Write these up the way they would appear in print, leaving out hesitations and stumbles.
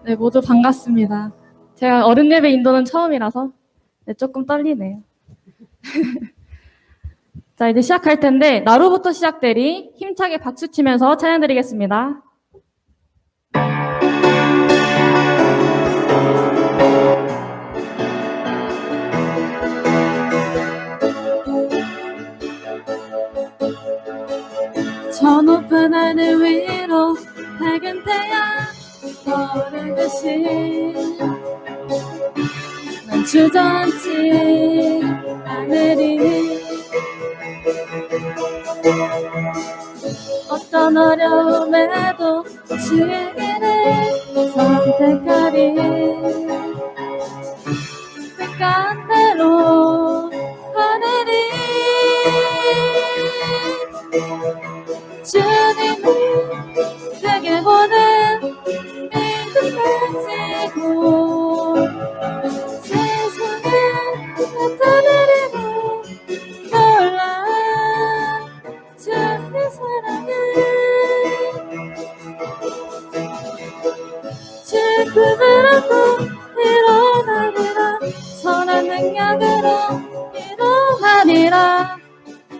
네, 모두 반갑습니다. 제가 어른 예배 인도는 처음이라서 네, 조금 떨리네요. 자, 이제 시작할 텐데 나로부터 시작되리 힘차게 박수치면서 찬양드리겠습니다. 저 높은 하늘 위로 밝은 태양 떠오르듯이 난 주저앉지 않으리. 어떤 어려움에도 주의 길을 선택하리. 뜻한 대로 하늘이 주님이 되게 보는 믿음 가지고 세상에 나타내리고 놀라 주의 사랑을 주의 꿈을 안고 일어나리라. 선한 능력으로 일어나리라.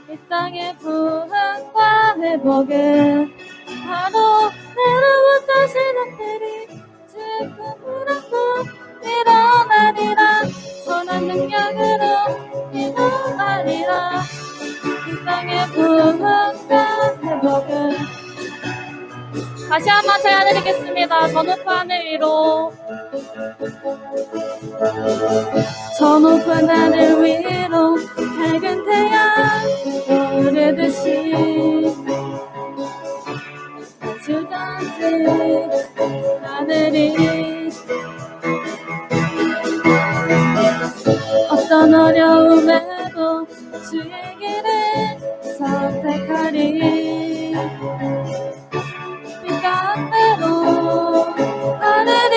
이 땅의 부흥과 회복은 바로 내로부터 시작되리. 주의 꿈을 안고 일어나리라. 선한 능력으로 일어나리라. 이 땅의 부흥과 회복은. 다시 한번 찬양드리겠습니다. 저 높은 하늘 위로. 저 높은 하늘 위로 밝은 태양 오르듯이 주저앉지 하늘이. 어떤 어려움에도 주의 길을 선택하리. 빛간 대로 하늘이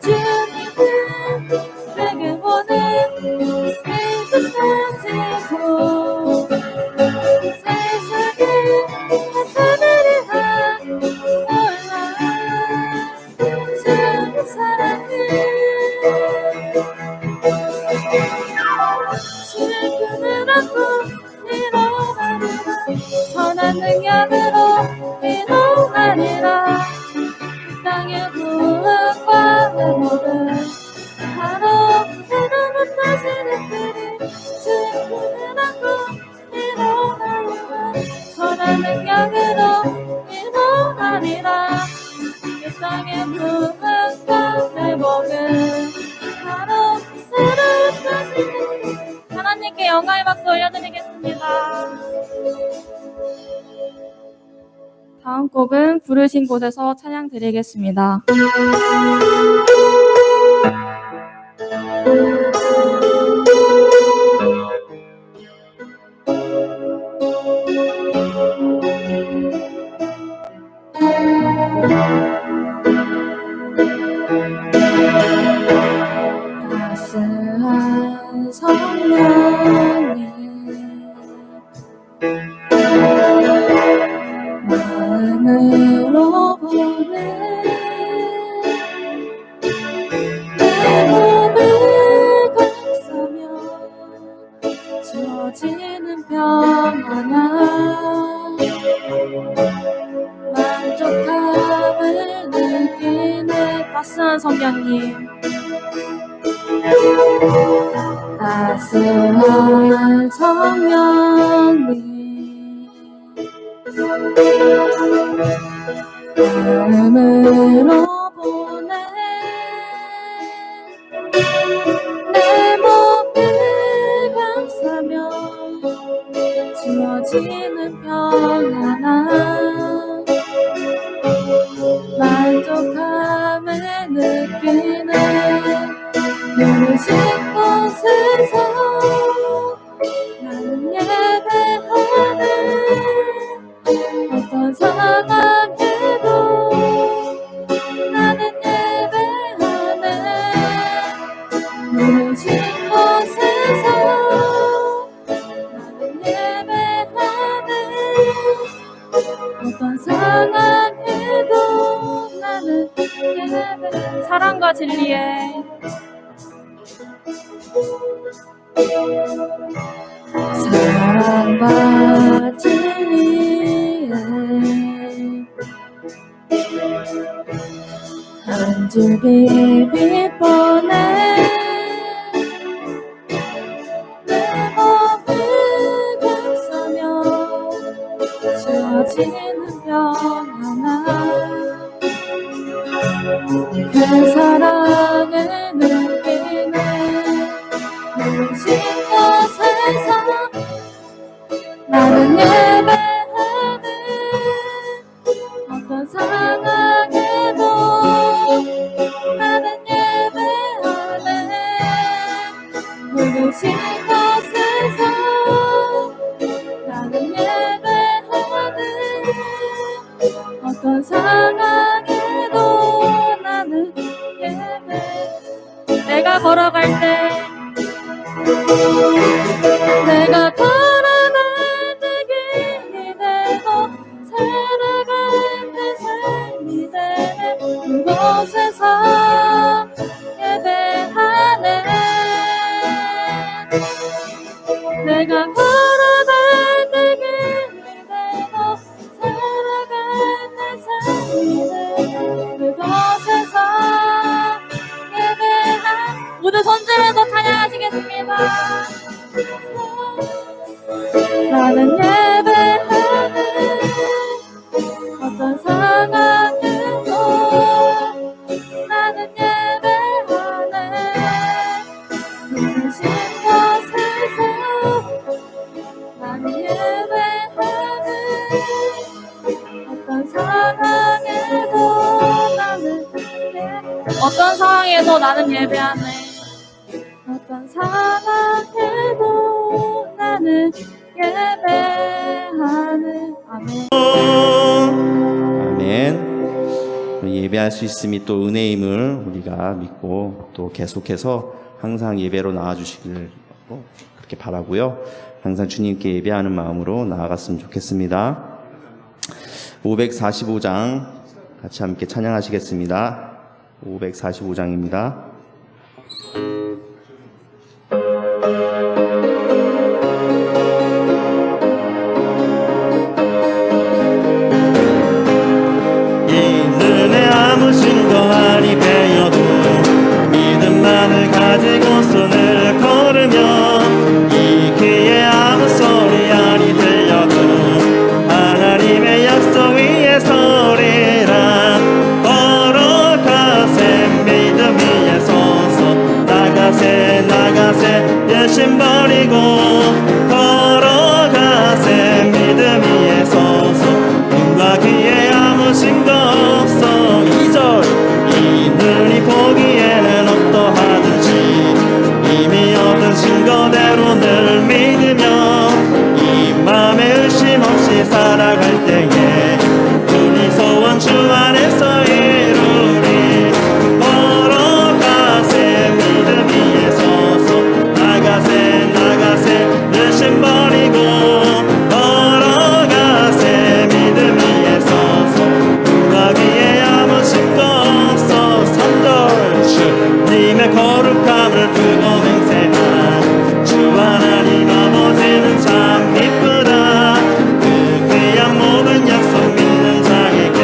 주님은 내게 보는 믿음 가지고 세상에 나타내리라. 놀라 주의 사랑을 주의 꿈을 안고 일어나리라. 선한 능력으로 일어나리라. 이 땅의 부흥과 회복은 바로 내로부터 시작되리. 주의 꿈을 안고 일어나리라. 선한 능력으로 일어나리라. 이 땅의 부흥과 회복은 바로 내로부터 시작되리. 하나님께 영광의 박수 올려드리겠습니다. 다음 곡은 부르신 곳에서 찬양 드리겠습니다. 따스한 성령이 마음으로 보내 내 몸을 감싸며 주어지는 평안함 만족함을 느끼네. 따스한 성령님, 따스한 성령님 마음으로 보내 내 몸을 감싸며 주어지는 평안함 만족함을 느끼네. 부르신 곳에서 나는 예배하네. 어떤 상황에도 나는 예배하네. 부르신 곳에서 나는 예배하네. 어떤 상황에도 나는 예배. 사랑과 진리에 사랑과 진리에 한 줄기 빛보내 내 몸을 감싸며 지워지는 평안함 그 사랑을 느끼네 무심코 세상 나는 예배하는 어떤 상황에도 나는 예배하네 부르신 곳에서 나는 예배하네 어떤 상황에도 나는 예배 내가 걸어갈 때 내가 걸어갈 때 길이 되고 살아갈 때 삶이 되네 그곳에서 예배하네 내가 걸어갈 때 길이 되고 살아갈 때 삶이 되네 그곳에서 예배한 모두 손들어서 찬양하시겠습니다. 나는 예배하는 어떤 상황에도 나는 예배하네 부르신 곳에서 나는 예배하는 어떤 상황에도 나는 어떤 상황에도 나는 예배하네 어떤 상황에도 나는 예배하는 아멘. 아멘. 예배할 수 있음이 또 은혜임을 우리가 믿고 또 계속해서 항상 예배로 나와주시기를 그렇게 바라고요. 항상 주님께 예배하는 마음으로 나아갔으면 좋겠습니다. 545장 같이 함께 찬양하시겠습니다. 545장입니다. 신고하니 배여도 믿음만을 가지고 손을 걸으며 이 귀에 아무 소리 아니 들려도 하나님의 약속 위에 서리라 걸어가세 믿음 위에 서서 나가세 나가세 열심 버리고 걸어가세 믿음 위에 서서 눈과 귀에 아무 신고 없어 이 눈이 보기에는 어떠하든지 이미 얻은 증거대로 늘 믿으며 이 맘에 의심 없이 살아갈 때에 우리 소원 주 안에서 이루리 걸어가세 믿음 위에 서서 나가세 나가세 의심 버리고 걸어가세 믿음 위에 서서 누가 귀에 아무 증거 주님의 거룩함을 두고 맹세한 주 하나님 아버지는 참 이쁘다 그 귀한 모든 약속 믿는 자에게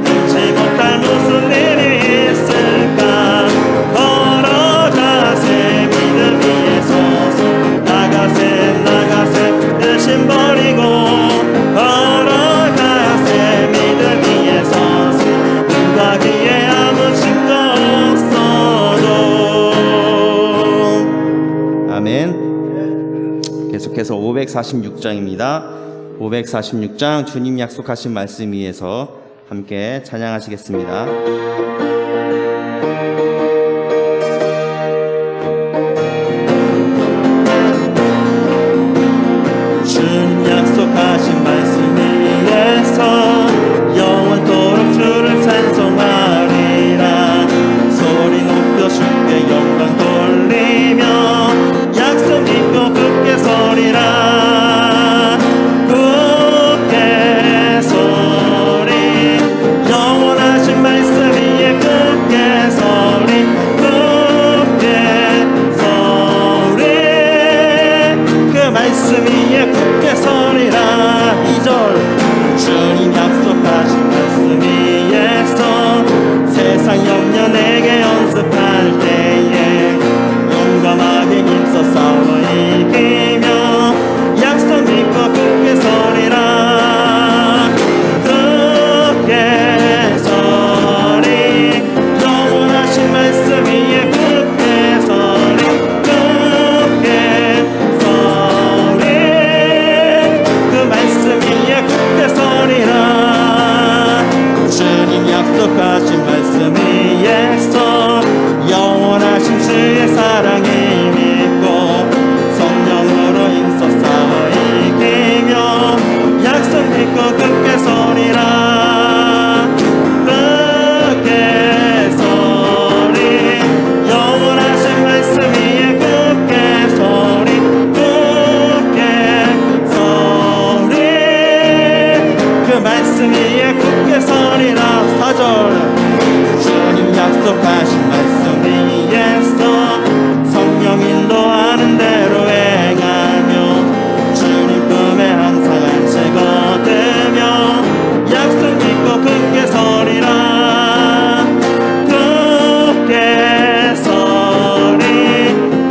잊지 못할 무슨 일이 있을까 걸어가세 믿음 위에 서서 나가세 나가세 의심 버리고 걸어가세 믿음 위에 서서 누가 귀에 아무 증거 아멘. 계속해서 546장입니다. 546장 주님 약속하신 말씀 위에서 함께 찬양하시겠습니다. 주님 약속하신 말씀 위에서 영원토록 주를 찬송하리라 소리 높여 주께 영광 돌리며 약속 믿고 굳게 서리라 굳게 서 말씀 위에 굳게 서리라. 4절 주님 약속하신 말씀 위에서 성령 인도하는 대로 행하며 주님 품에 항상 안식어 되며 약속 믿고 굳게 서리라. 굳게 서리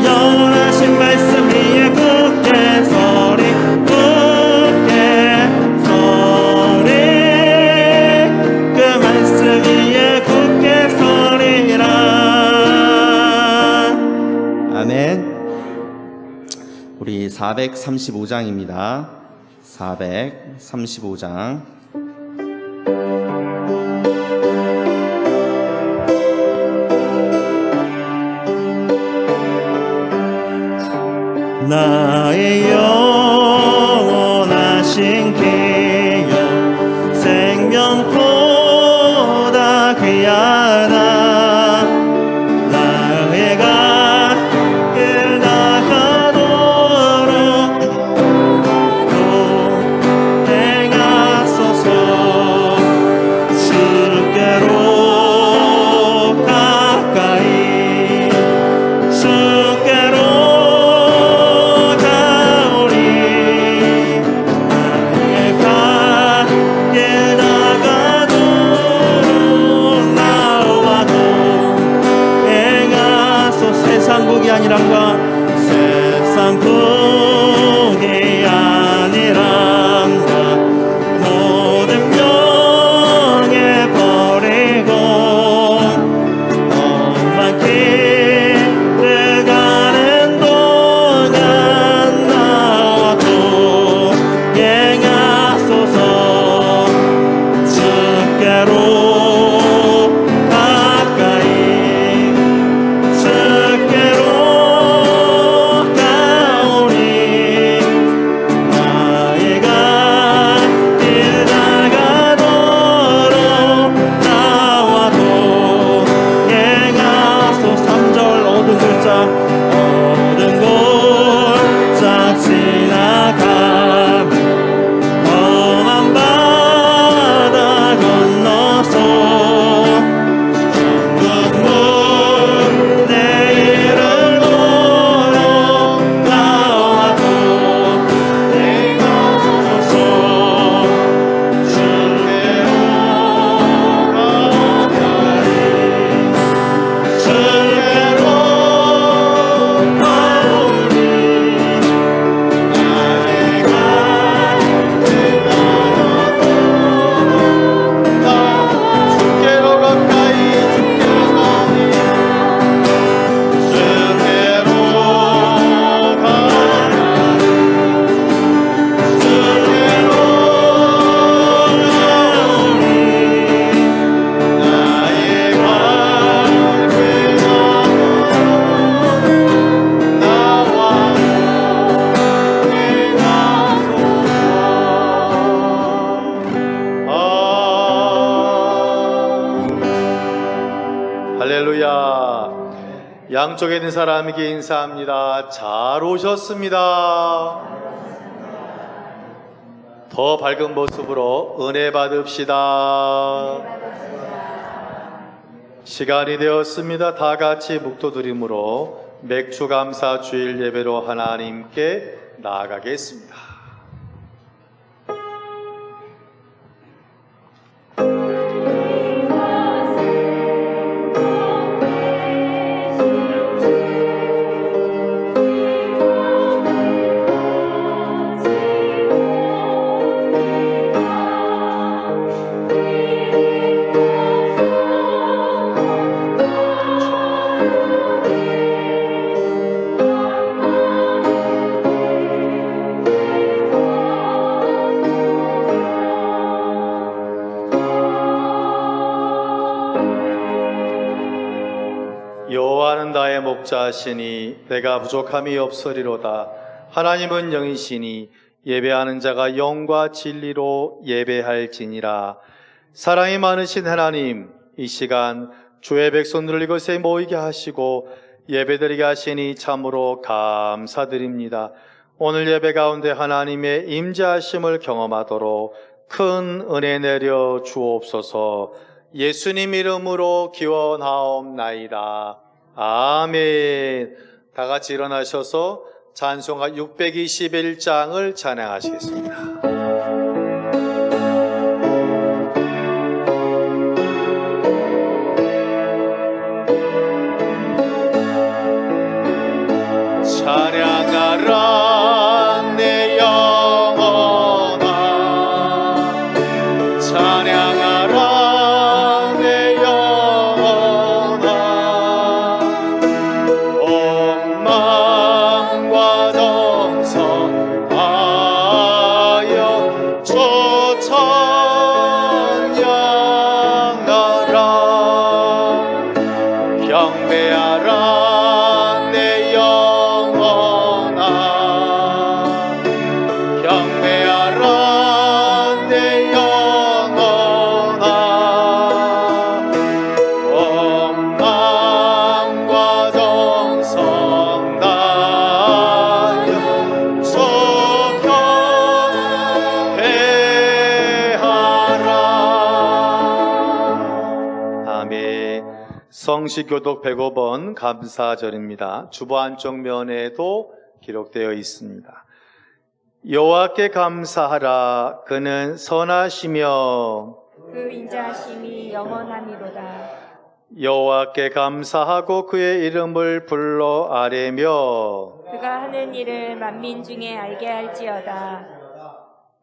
영원하신 말씀 위에 굳게 서리 굳게 서리 그 말씀 위에 굳게 서리라. 아멘. 우리 435장입니다. 435장. 나의 영원하신 기여 생명보다 귀하다. 나의 갈 나가도록 행하소서. 주께로 가까이 주께로 세상국이 아니란가 세상국이 아니란가 모든 명예 버리고 험한 길을 가는 동안 나와도 행하소서. 주께로 모든 골짜 지나가며 험한 바다 건너서 천국문 내 이름 보러 나와도 행하소서. 주께로 가까이 주께로 할렐루야. 양쪽에 있는 사람에게 인사합니다. 잘 오셨습니다. 더 밝은 모습으로 은혜 받읍시다. 시간이 되었습니다. 다 같이 묵도드림으로 맥주감사 주일 예배로 하나님께 나아가겠습니다. 여호와는 나의 목자시니 내가 부족함이 없으리로다. 하나님은 영이시니 예배하는 자가 영과 진리로 예배할지니라. 사랑이 많으신 하나님, 이 시간 주의 백성들을 이곳에 모이게 하시고 예배드리게 하시니 참으로 감사드립니다. 오늘 예배 가운데 하나님의 임재하심을 경험하도록 큰 은혜 내려 주옵소서. 예수님 이름으로 기원하옵나이다. 아멘. 다 같이 일어나셔서 찬송가 621장을 찬양하시겠습니다. 찬양하라 내 영혼아, 찬양하라 내 영혼아. 온 마음과 정성하여 주 찬양하라. 경배하라 내 영혼아, 경배하라 내 영혼아. 온 마음과 정성 다하여 주 경배하라. 아멘. 성시교독 105번 감사절입니다. 주보 안쪽 면에도 기록되어 있습니다. 여호와께 감사하라. 그는 선하시며 그 인자하심이 영원함이로다. 여호와께 감사하고 그의 이름을 불러 아뢰며 그가 하는 일을 만민 중에 알게 할지어다.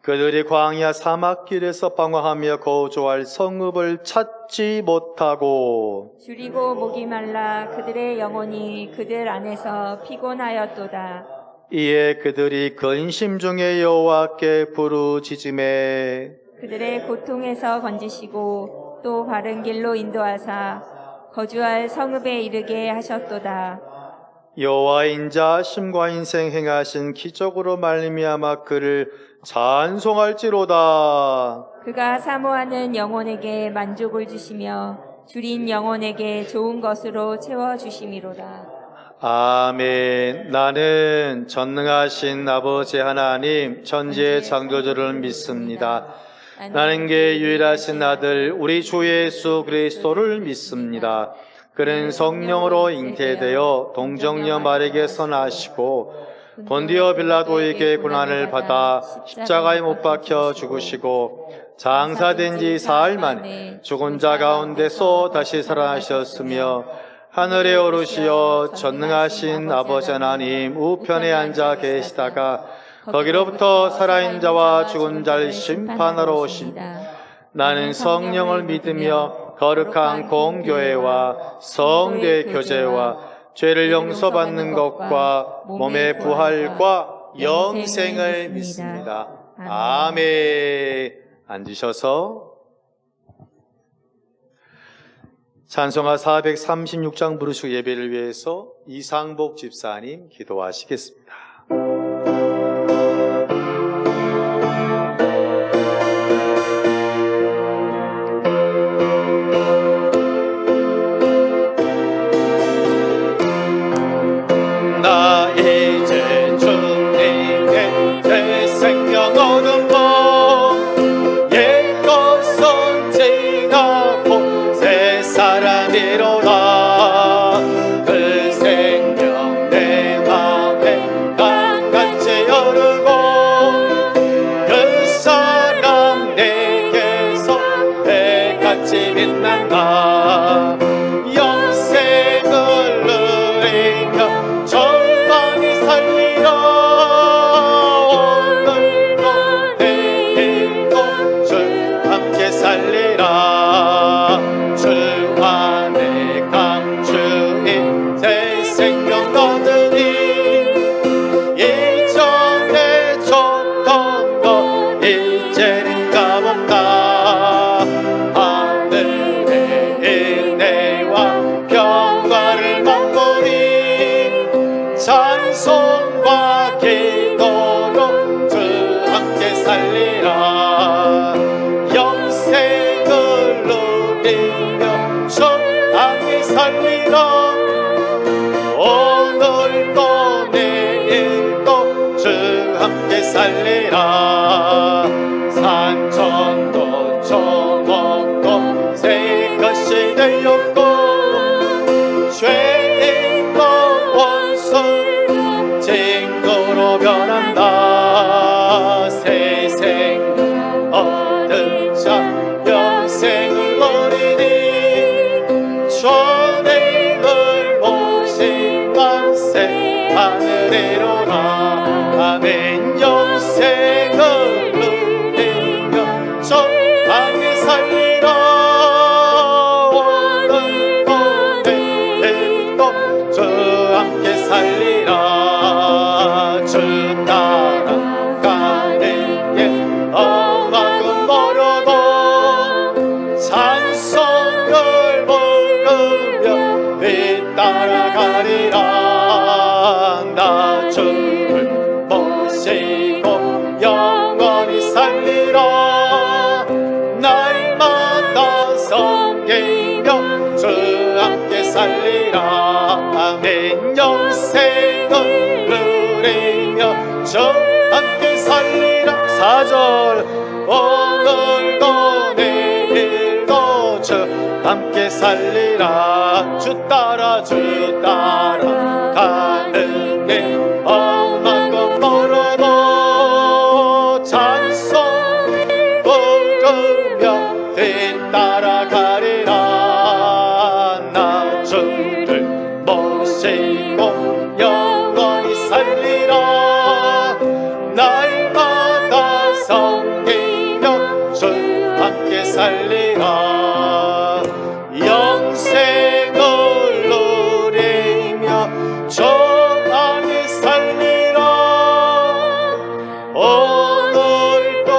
그들이 광야 사막길에서 방황하며 거주할 성읍을 찾지 못하고 줄이고 목이 말라 그들의 영혼이 그들 안에서 피곤하였도다. 이에 그들이 근심 중에 여호와께 부르짖음에 그들의 고통에서 건지시고 또 바른 길로 인도하사 거주할 성읍에 이르게 하셨도다. 여호와의 인자하심과 인생 행하신 기적으로 말미암아 그를 찬송할지로다. 그가 사모하는 영혼에게 만족을 주시며 줄인 영혼에게 좋은 것으로 채워주심이로다. 아멘. 나는 전능하신 아버지 하나님 천지의 창조주를 믿습니다. 나는 그 유일하신 아들 우리 주 예수 그리스도를 믿습니다. 그는 성령으로 잉태되어 동정녀 마리에게서 나시고 본디오 빌라도에게 고난을 받아 십자가에 못 박혀 죽으시고 장사된 지 사흘 만에 죽은 자 가운데서 다시 살아나셨으며 하늘에 오르시어 전능하신 아버지 하나님 우편에 앉아 계시다가 거기로부터 살아있는 자와 죽은 자를 심판하러 오신다. 나는 성령을 믿으며 거룩한 공교회와 성도의 교제와 죄를 용서받는 것과 몸의 부활과 영생을 믿습니다. 아멘. 앉으셔서 찬송가 436장 부르시고 예배를 위해서 이상복 집사님 기도하시겠습니다. 나 이제 주님의 새 생명 얻은 옛 것은 지나고 새 사람이로다. 그 생명 내 맘에 강같이 흐르고 그 사랑 내게서 배같이 빛난다. 영생을 누리며 전반이 살리라. 오늘도 내일도 주 함께 살리라. 주 안에 감추인 새 생명 얻으니 이전에 줬던 것 이제는 값없다. 하늘의 은혜와 평화를 맛보니 찬송과 기도로 주 함께 살리라. 영생을 누리며 주 함께 살리라. 오늘도 내일도 주 함께 살리라. 산천 자 영생을 누리니 주님을 모신 만세 하늘이로라. 아멘. 영생을 누리며 주 안에 살리라. 오늘도 내일도 주 함께 살리라. 주 따라가는 길 엄하고 멀어도 찬송을 부르며 네 따라가리라. 나 주를 모시고 영원히 살리라. 날마다 섬기며 주 함께 살리라. 아멘. 영생을 누리며 주 함께 살리라. 4절 오늘도 내일도 주 함께 살리라. 주 따라 가는 길 엄하고 멀어도 찬송 부르며 뒤따라가리라. 나 주를 모시고 영원히 살리라. 날마다 섬기며 주 함께 살리라. 영생을 누리며 주 안에 살리라. 오늘도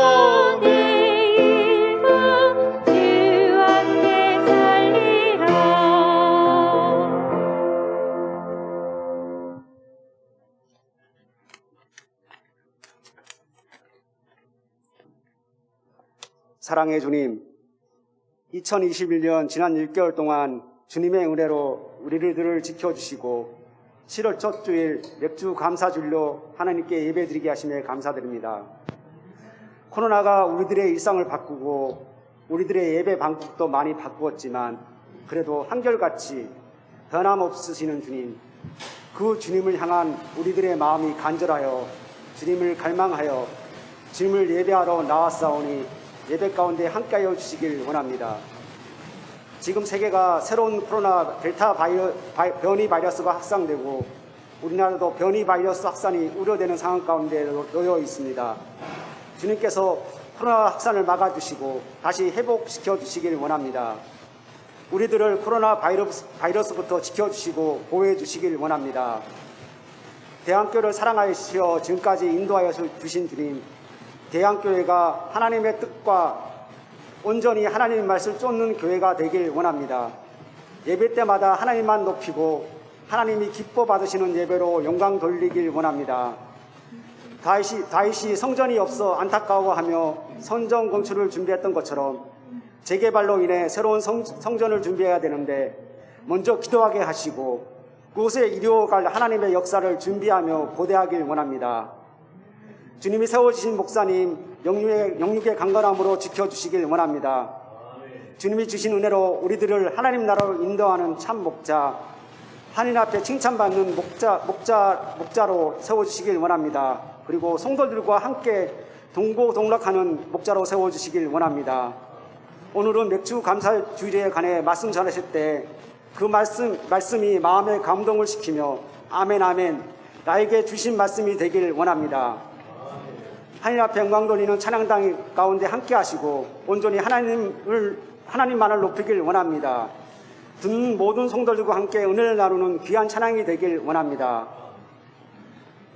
내일도 주 함께 살리라. 사랑의 주님, 2021년 지난 6개월 동안 주님의 은혜로 우리들을 지켜주시고 7월 첫 주일 맥주 감사주일로 하나님께 예배드리게 하심에 감사드립니다. 코로나가 우리들의 일상을 바꾸고 우리들의 예배 방법도 많이 바꾸었지만 그래도 한결같이 변함없으시는 주님, 그 주님을 향한 우리들의 마음이 간절하여 주님을 갈망하여 주님을 예배하러 나왔사오니 예배 가운데 함께하여 주시길 원합니다. 지금 세계가 새로운 코로나 델타 변이 바이러스가 확산되고 우리나라도 변이 바이러스 확산이 우려되는 상황 가운데 놓여 있습니다. 주님께서 코로나 확산을 막아주시고 다시 회복시켜 주시길 원합니다. 우리들을 코로나 바이러스부터 지켜주시고 보호해 주시길 원합니다. 대한교회를 사랑하시어 지금까지 인도하여 주신 주님, 대한교회가 하나님의 뜻과 온전히 하나님의 말씀을 쫓는 교회가 되길 원합니다. 예배 때마다 하나님만 높이고 하나님이 기뻐 받으시는 예배로 영광 돌리길 원합니다. 다윗이 성전이 없어 안타까워하며 성전 건축을 준비했던 것처럼 재개발로 인해 새로운 성전을 준비해야 되는데 먼저 기도하게 하시고 그곳에 이루어갈 하나님의 역사를 준비하며 고대하길 원합니다. 주님이 세워주신 목사님 영육의 강건함으로 지켜주시길 원합니다. 주님이 주신 은혜로 우리들을 하나님 나라로 인도하는 참 목자, 하나님 앞에 칭찬받는 목자로 세워주시길 원합니다. 그리고 성도들과 함께 동고동락하는 목자로 세워주시길 원합니다. 오늘은 맥주 감사 주일에 관해 말씀 전하실 때 그 말씀이 마음에 감동을 시키며 아멘 아멘 나에게 주신 말씀이 되길 원합니다. 하나님 앞에 영광 돌리는 찬양당 가운데 함께 하시고 온전히 하나님만을 높이길 원합니다. 듣는 모든 성도들과 함께 은혜를 나누는 귀한 찬양이 되길 원합니다.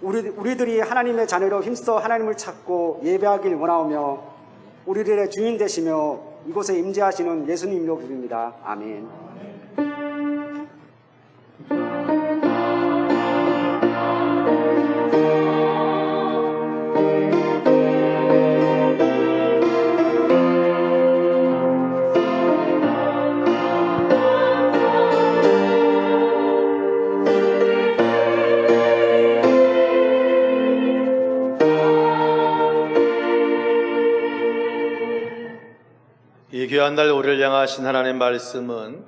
우리들이 하나님의 자녀로 힘써 하나님을 찾고 예배하길 원하오며 우리들의 주인 되시며 이곳에 임재하시는 예수님으로 부릅니다. 아멘. 이 귀한 날 우리를 향하신 하나님의 말씀은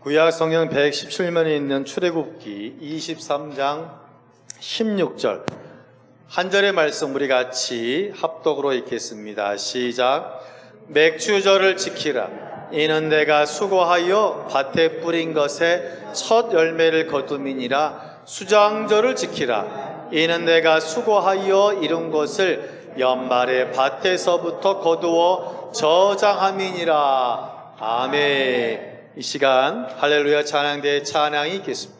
구약 성경 117면에 있는 출애굽기 23장 16절 한 절의 말씀 우리 같이 합독으로 읽겠습니다. 시작. 맥주절을 지키라. 이는 내가 수고하여 밭에 뿌린 것에 첫 열매를 거둠이니라. 수장절을 지키라. 이는 내가 수고하여 이룬 것을 연말에 밭에서부터 거두어 저장함이니라. 아멘. 이 시간 할렐루야 찬양대의 찬양이 있겠습니다.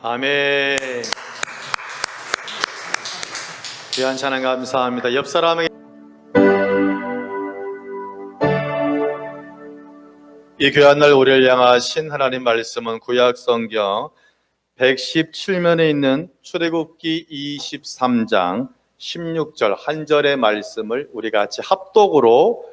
아멘. 귀한 찬양 감사합니다. 옆 사람에게 이 귀한 날 우리를 향하신 하나님 말씀은 구약 성경 117면에 있는 출애굽기 23장 16절 한 절의 말씀을 우리 같이 합독으로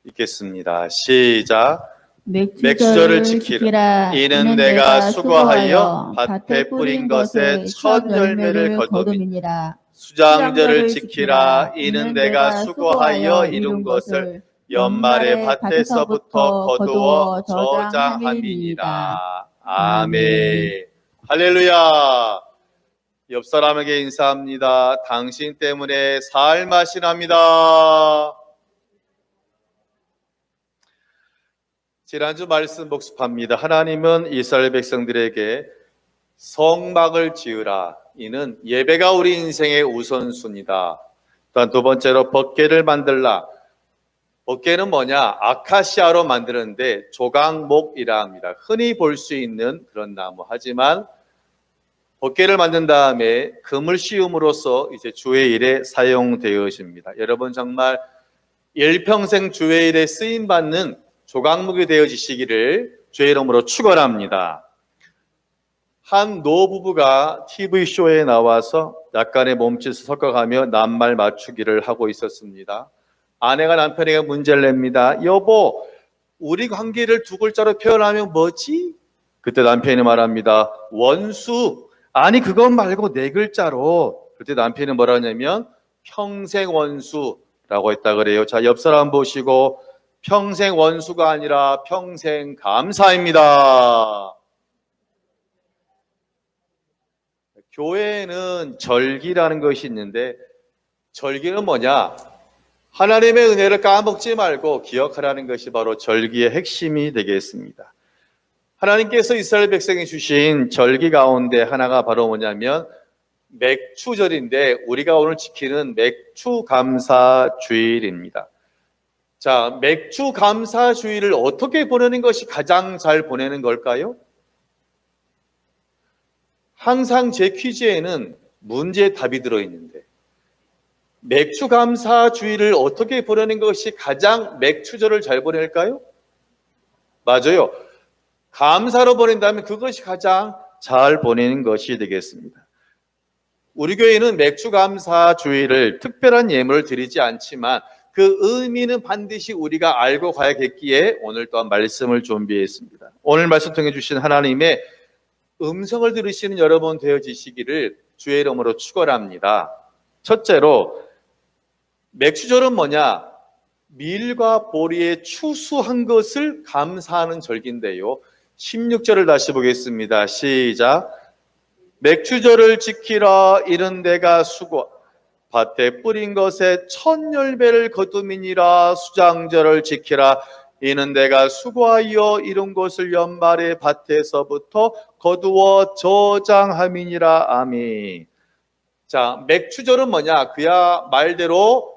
읽겠습니다. 시작. 맥주절을 지키라. 이는 내가 수고하여 밭에 뿌린 것에 첫 열매를 거둠이니라. 수장절을 지키라. 이는 내가 수고하여 이룬 것을 연말에 밭에서부터 거두어 저장함이니라. 아멘. 할렐루야. 옆 사람에게 인사합니다. 당신 때문에 살맛이 납니다. 지난주 말씀 복습합니다. 하나님은 이스라엘 백성들에게 성막을 지으라. 이는 예배가 우리 인생의 우선순위다. 또한 두 번째로 법궤를 만들라. 법궤는 뭐냐? 아카시아로 만드는데 조각목이라 합니다. 흔히 볼 수 있는 그런 나무. 하지만 법궤를 만든 다음에 금을 씌움으로써 이제 주의 일에 사용되어집니다. 여러분 정말 일평생 주의 일에 쓰임 받는 조각목이 되어지시기를 주의 이름으로 축원합니다. 한 노부부가 TV쇼에 나와서 약간의 몸짓을 섞어가며 낱말 맞추기를 하고 있었습니다. 아내가 남편에게 문제를 냅니다. 여보, 우리 관계를 두 글자로 표현하면 뭐지? 그때 남편이 말합니다. 원수. 아니 그것 말고 네 글자로. 그때 남편이 뭐라 하냐면 평생 원수라고 했다 그래요. 자, 옆 사람 보시고 평생 원수가 아니라 평생 감사입니다. 교회에는 절기라는 것이 있는데 절기는 뭐냐? 하나님의 은혜를 까먹지 말고 기억하라는 것이 바로 절기의 핵심이 되겠습니다. 하나님께서 이스라엘 백성에 주신 절기 가운데 하나가 바로 뭐냐면 맥추절인데 우리가 오늘 지키는 맥추감사주일입니다. 자, 맥추감사주일을 어떻게 보내는 것이 가장 잘 보내는 걸까요? 항상 제 퀴즈에는 문제의 답이 들어있는데 맥추감사주일을 어떻게 보내는 것이 가장 맥추절을 잘 보낼까요? 맞아요. 감사로 보낸다면 그것이 가장 잘 보내는 것이 되겠습니다. 우리 교회는 맥추감사주일을 특별한 예물을 드리지 않지만 그 의미는 반드시 우리가 알고 가야겠기에 오늘 또한 말씀을 준비했습니다. 오늘 말씀 통해 주신 하나님의 음성을 들으시는 여러분 되어지시기를 주의 이름으로 축원합니다. 첫째로 맥추절은 뭐냐? 밀과 보리에 추수한 것을 감사하는 절기인데요. 16절을 다시 보겠습니다. 시작. 맥추절을 지키라 이른 내가 수고 밭에 뿌린 것에 첫 열매를 거두미니라. 수장절을 지키라 이는 내가 수고하여 이룬 것을 연말에 밭에서부터 거두어 저장함이니라. 아멘. 자, 맥추절은 뭐냐? 그야 말대로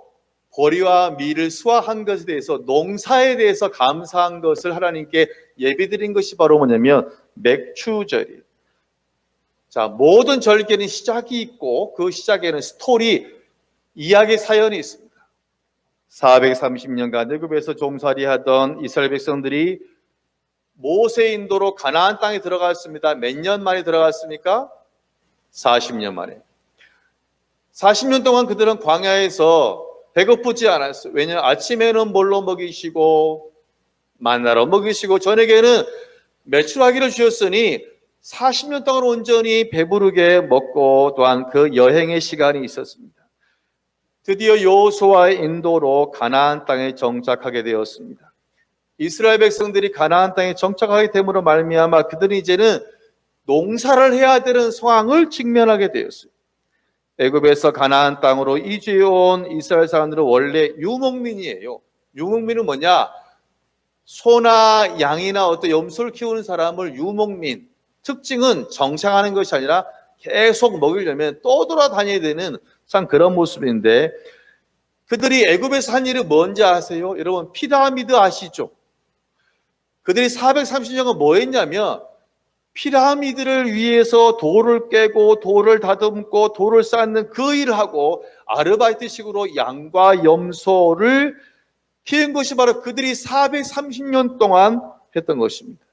보리와 밀을 수확한 것에 대해서 농사에 대해서 감사한 것을 하나님께 예배드린 것이 바로 뭐냐면 맥추절이에요. 자, 모든 절기에는 시작이 있고 그 시작에는 스토리, 이야기 사연이 있습니다. 430년간 애굽에서 종살이하던 이스라엘 백성들이 모세 인도로 가나안 땅에 들어갔습니다. 몇 년 만에 들어갔습니까? 40년 만에. 40년 동안 그들은 광야에서 배고프지 않았어요. 왜냐하면 아침에는 뭘로 먹이시고 만나로 먹이시고 저녁에는 메추라기를 주셨으니 40년 동안 온전히 배부르게 먹고 또한 그 여행의 시간이 있었습니다. 드디어 여호수아의 인도로 가나안 땅에 정착하게 되었습니다. 이스라엘 백성들이 가나안 땅에 정착하게 됨으로 말미암아 그들은 이제는 농사를 해야 되는 상황을 직면하게 되었어요. 애굽에서 가나안 땅으로 이주해온 이스라엘 사람들은 원래 유목민이에요. 유목민은 뭐냐? 소나 양이나 어떤 염소를 키우는 사람을 유목민. 특징은 정착하는 것이 아니라 계속 먹이려면 떠돌아다녀야 되는 참 그런 모습인데 그들이 애굽에서 한 일이 뭔지 아세요? 여러분 피라미드 아시죠? 그들이 430년간 뭐 했냐면 피라미드를 위해서 돌을 깨고 돌을 다듬고 돌을 쌓는 그 일을 하고 아르바이트식으로 양과 염소를 키운 것이 바로 그들이 430년 동안 했던 것입니다.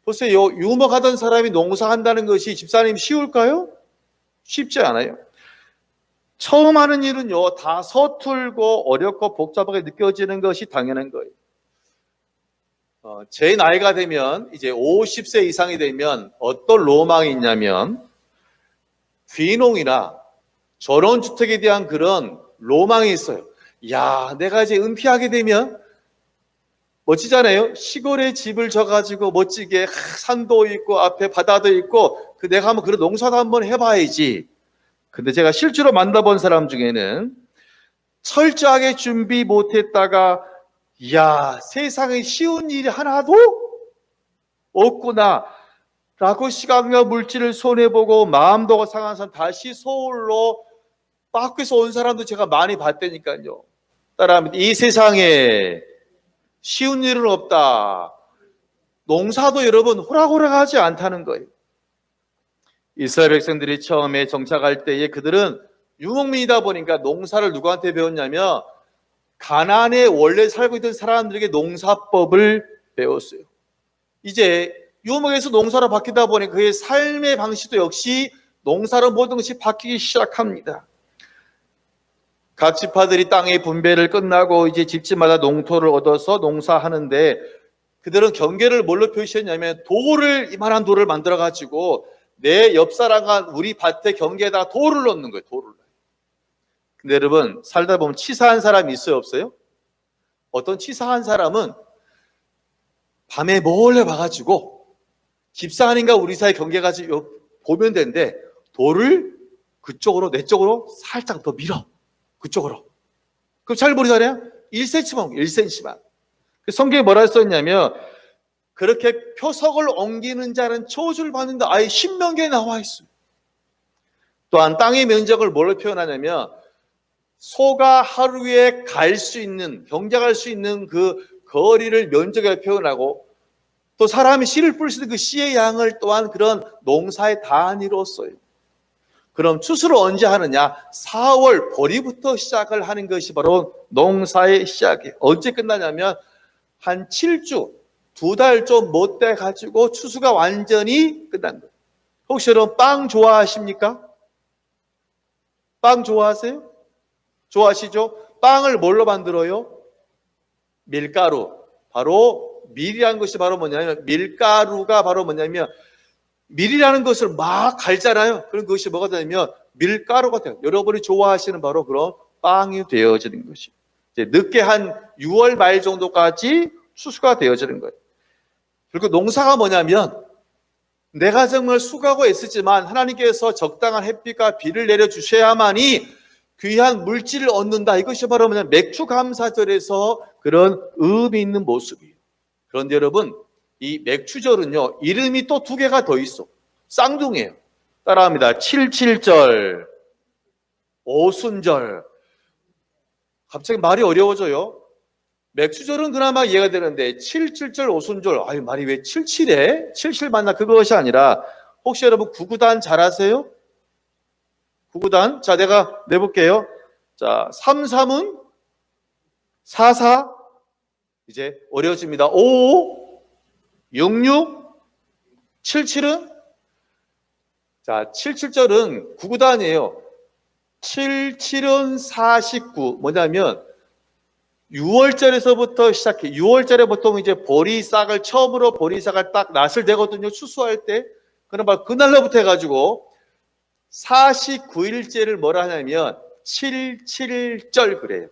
보세요. 유목하던 사람이 농사한다는 것이 집사님 쉬울까요? 쉽지 않아요. 처음 하는 일은요, 다 서툴고 어렵고 복잡하게 느껴지는 것이 당연한 거예요. 제 나이가 되면 이제 50세 이상이 되면 어떤 로망이 있냐면 귀농이나 전원주택에 대한 그런 로망이 있어요. 야, 내가 이제 은퇴하게 되면 멋지잖아요. 시골에 집을 져가지고 멋지게 산도 있고 앞에 바다도 있고 내가 한번 그런 농사도 한번 해봐야지. 근데 제가 실제로 만나본 사람 중에는 철저하게 준비 못했다가 이야, 세상에 쉬운 일이 하나도 없구나 라고 시간과 물질을 손해보고 마음도 상한 사람 다시 서울로 밖에서 온 사람도 제가 많이 봤다니까요. 따라하면 이 세상에 쉬운 일은 없다. 농사도 여러분 호락호락하지 않다는 거예요. 이스라엘 백성들이 처음에 정착할 때에 그들은 유목민이다 보니까 농사를 누구한테 배웠냐면 가나안에 원래 살고 있던 사람들에게 농사법을 배웠어요. 이제 유목에서 농사로 바뀌다 보니 그의 삶의 방식도 역시 농사로 모든 것이 바뀌기 시작합니다. 각 지파들이 땅의 분배를 끝나고 이제 집집마다 농토를 얻어서 농사하는데 그들은 경계를 뭘로 표시했냐면 이만한 돌을 만들어 가지고 내 옆 사람과 우리 밭의 경계에다가 돌을 넣는 거예요. 돌을. 근데 여러분 살다 보면 치사한 사람이 있어요, 없어요? 어떤 치사한 사람은 밤에 몰래 와가지고 집사람인가 우리 사이 경계 가지고 보면 되는데 돌을 그쪽으로 내 쪽으로 살짝 더 밀어. 그쪽으로. 그럼 잘 보이잖아요. 1cm만 1cm만. 성경에 뭐라 썼냐면 그렇게 표석을 옮기는 자는 저주를 받는다. 아예 신명기에 나와 있어요. 또한 땅의 면적을 뭘로 표현하냐면 소가 하루에 갈 수 있는, 경작할 수 있는 그 거리를 면적에 표현하고 또 사람이 씨를 뿌릴 수 있는 그 씨의 양을 또한 그런 농사의 단위로 써요. 그럼 추수를 언제 하느냐? 4월 보리부터 시작을 하는 것이 바로 농사의 시작이에요. 언제 끝나냐면 한 7주, 2달 좀 못 돼 가지고 추수가 완전히 끝난 거예요. 혹시 여러분 빵 좋아하십니까? 빵 좋아하세요? 좋아하시죠? 빵을 뭘로 만들어요? 밀가루. 바로 밀이라는 것이 바로 뭐냐면 밀가루가 바로 뭐냐면 밀이라는 것을 막 갈잖아요. 그럼 그것이 뭐가 되냐면 밀가루가 돼요. 여러분이 좋아하시는 바로 그런 빵이 되어지는 것이. 이제 늦게 한 6월 말 정도까지 추수가 되어지는 거예요. 그리고 농사가 뭐냐면 내가 정말 수고하고 애쓰지만 하나님께서 적당한 햇빛과 비를 내려주셔야만이 귀한 물질을 얻는다. 이것이 바로 뭐냐면 맥추감사절에서 그런 의미 있는 모습이에요. 그런데 여러분 이 맥추절은요 이름이 또 2개가 더 있어. 쌍둥이에요. 따라합니다. 77절, 오순절. 갑자기 말이 어려워져요. 맥추절은 그나마 이해가 되는데 77절, 오순절. 아유 말이 왜 77에? 77 맞나? 그것이 아니라 혹시 여러분 구구단 잘 아세요? 구구단. 자 내가 내볼게요. 자 33은 44 이제 어려워집니다. 55 66 77은 자 77절은 구구단이에요. 77은 49 뭐냐면 6월절에서부터 시작해. 6월절에 보통 이제 보리싹을 처음으로 보리싹을 딱 낫을 대거든요. 추수할 때. 그럼 바로 그날로부터 해가지고 49일째를 뭐라 하냐면 77절 그래요.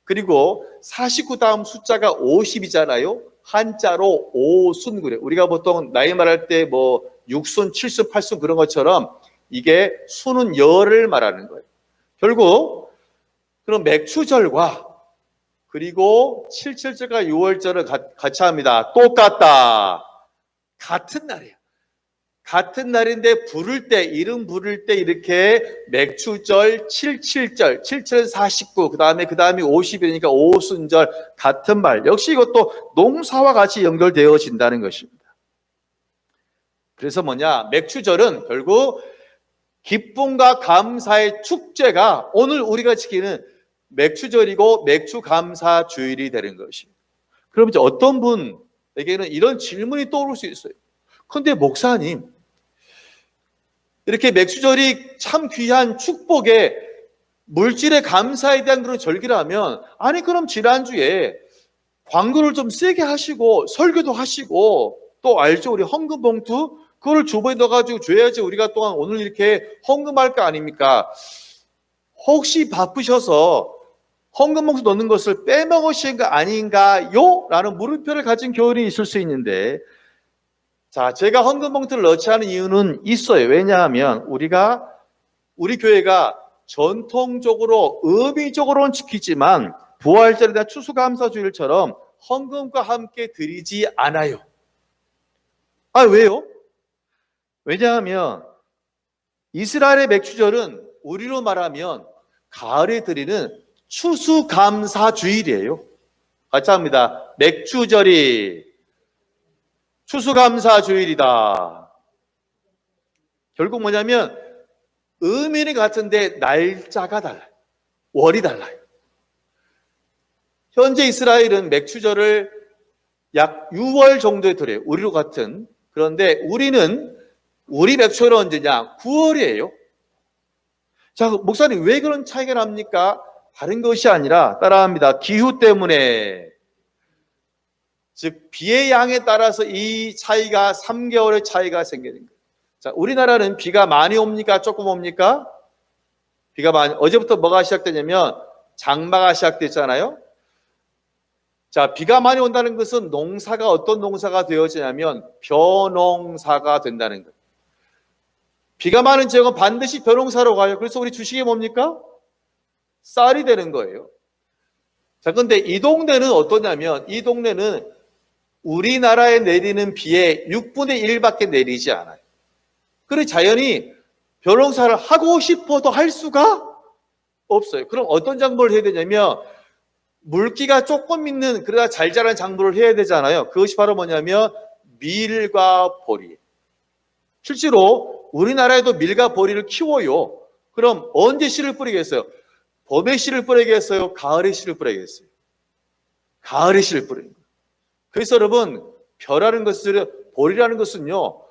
그리고 49 다음 숫자가 50이잖아요. 한자로 오순 그래요. 우리가 보통 나이 말할 때 뭐 6순, 7순, 8순 그런 것처럼 이게 수는 열을 말하는 거예요. 결국 그럼 맥추절과 그리고 77절과 6월절을 같이 합니다. 똑같다. 같은 날이에요. 같은 날인데 부를 때 이름 부를 때 이렇게 맥추절 77절 77은 49 그 다음에 50이니까 오순절 같은 말. 역시 이것도 농사와 같이 연결되어진다는 것입니다. 그래서 뭐냐 맥추절은 결국 기쁨과 감사의 축제가 오늘 우리가 지키는 맥추절이고 맥추감사주일이 되는 것이. 그럼 이제 어떤 분에게는 이런 질문이 떠오를 수 있어요. 근데 목사님 이렇게 맥추절이 참 귀한 축복의 물질의 감사에 대한 그런 절기라면 아니 그럼 지난주에 광고를 좀 세게 하시고 설교도 하시고 또 알죠 우리 헌금 봉투 그거를 주머니에 넣어가지고 줘야지 우리가 또한 오늘 이렇게 헌금할 거 아닙니까? 혹시 바쁘셔서 헌금 봉투 넣는 것을 빼먹으신 거 아닌가요? 라는 물음표를 가진 교인이 있을 수 있는데 자, 제가 헌금 봉투를 넣지 않은 이유는 있어요. 왜냐하면 우리 교회가 전통적으로 의미적으로는 지키지만 부활절이나 추수감사주일처럼 헌금과 함께 드리지 않아요. 아, 왜요? 왜냐하면 이스라엘의 맥추절은 우리로 말하면 가을에 드리는 추수감사주일이에요. 같이 합니다. 맥추절이 추수감사주일이다. 결국 뭐냐면 의미는 같은데 날짜가 달라요. 월이 달라요. 현재 이스라엘은 맥추절을 약 6월 정도에 들어요. 우리로 같은. 그런데 우리 맥추절은 언제냐? 9월이에요. 자, 목사님 왜 그런 차이가 납니까? 다른 것이 아니라 따라합니다. 기후 때문에. 즉 비의 양에 따라서 이 차이가 3개월의 차이가 생기는 거예요. 자, 우리나라는 비가 많이 옵니까? 조금 옵니까? 비가 많이. 어제부터 뭐가 시작되냐면 장마가 시작됐잖아요. 자, 비가 많이 온다는 것은 농사가 어떤 농사가 되어지냐면 벼농사가 된다는 거예요. 비가 많은 지역은 반드시 벼농사로 가요. 그래서 우리 주식이 뭡니까? 쌀이 되는 거예요. 자, 근데 이 동네는 어떠냐면 이 동네는 우리나라에 내리는 비의 6분의 1밖에 내리지 않아요. 그래서 자연히 벼농사를 하고 싶어도 할 수가 없어요. 그럼 어떤 작물을 해야 되냐면 물기가 조금 있는 그러나 잘 자라는 작물을 해야 되잖아요. 그것이 바로 뭐냐면 밀과 보리. 실제로 우리나라에도 밀과 보리를 키워요. 그럼 언제 씨를 뿌리겠어요? 봄에 씨를 뿌리겠어요? 가을에 씨를 뿌리겠어요? 가을에 씨를 뿌리는 거예요. 그래서 여러분 벼라는 것을 보리라는 것은요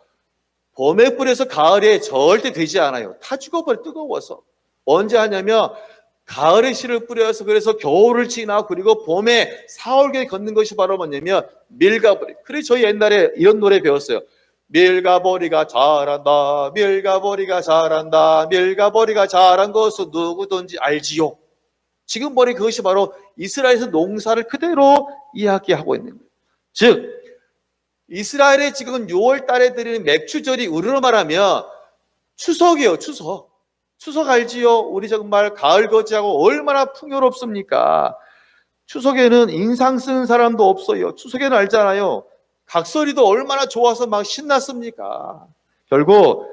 봄에 뿌려서 가을에 절대 되지 않아요. 다 죽어버려 뜨거워서. 언제 하냐면 가을에 씨를 뿌려서 그래서 겨울을 지나 그리고 봄에 4월경에 걷는 것이 바로 뭐냐면 밀과 보리. 그래서 저희 옛날에 이런 노래 배웠어요. 밀과 보리가 자란다, 밀과 보리가 자란다, 밀과 보리가 자란 것은 누구든지 알지요. 지금 보니 그것이 바로 이스라엘에서 농사를 그대로 이야기하고 있는 거예요. 즉 이스라엘에 지금 6월 달에 드리는 맥추절이 우리로 말하면 추석이에요. 추석 알지요? 우리 정말 가을 거지하고 얼마나 풍요롭습니까? 추석에는 인상 쓰는 사람도 없어요. 추석에는 알잖아요. 각설이도 얼마나 좋아서 막 신났습니까? 결국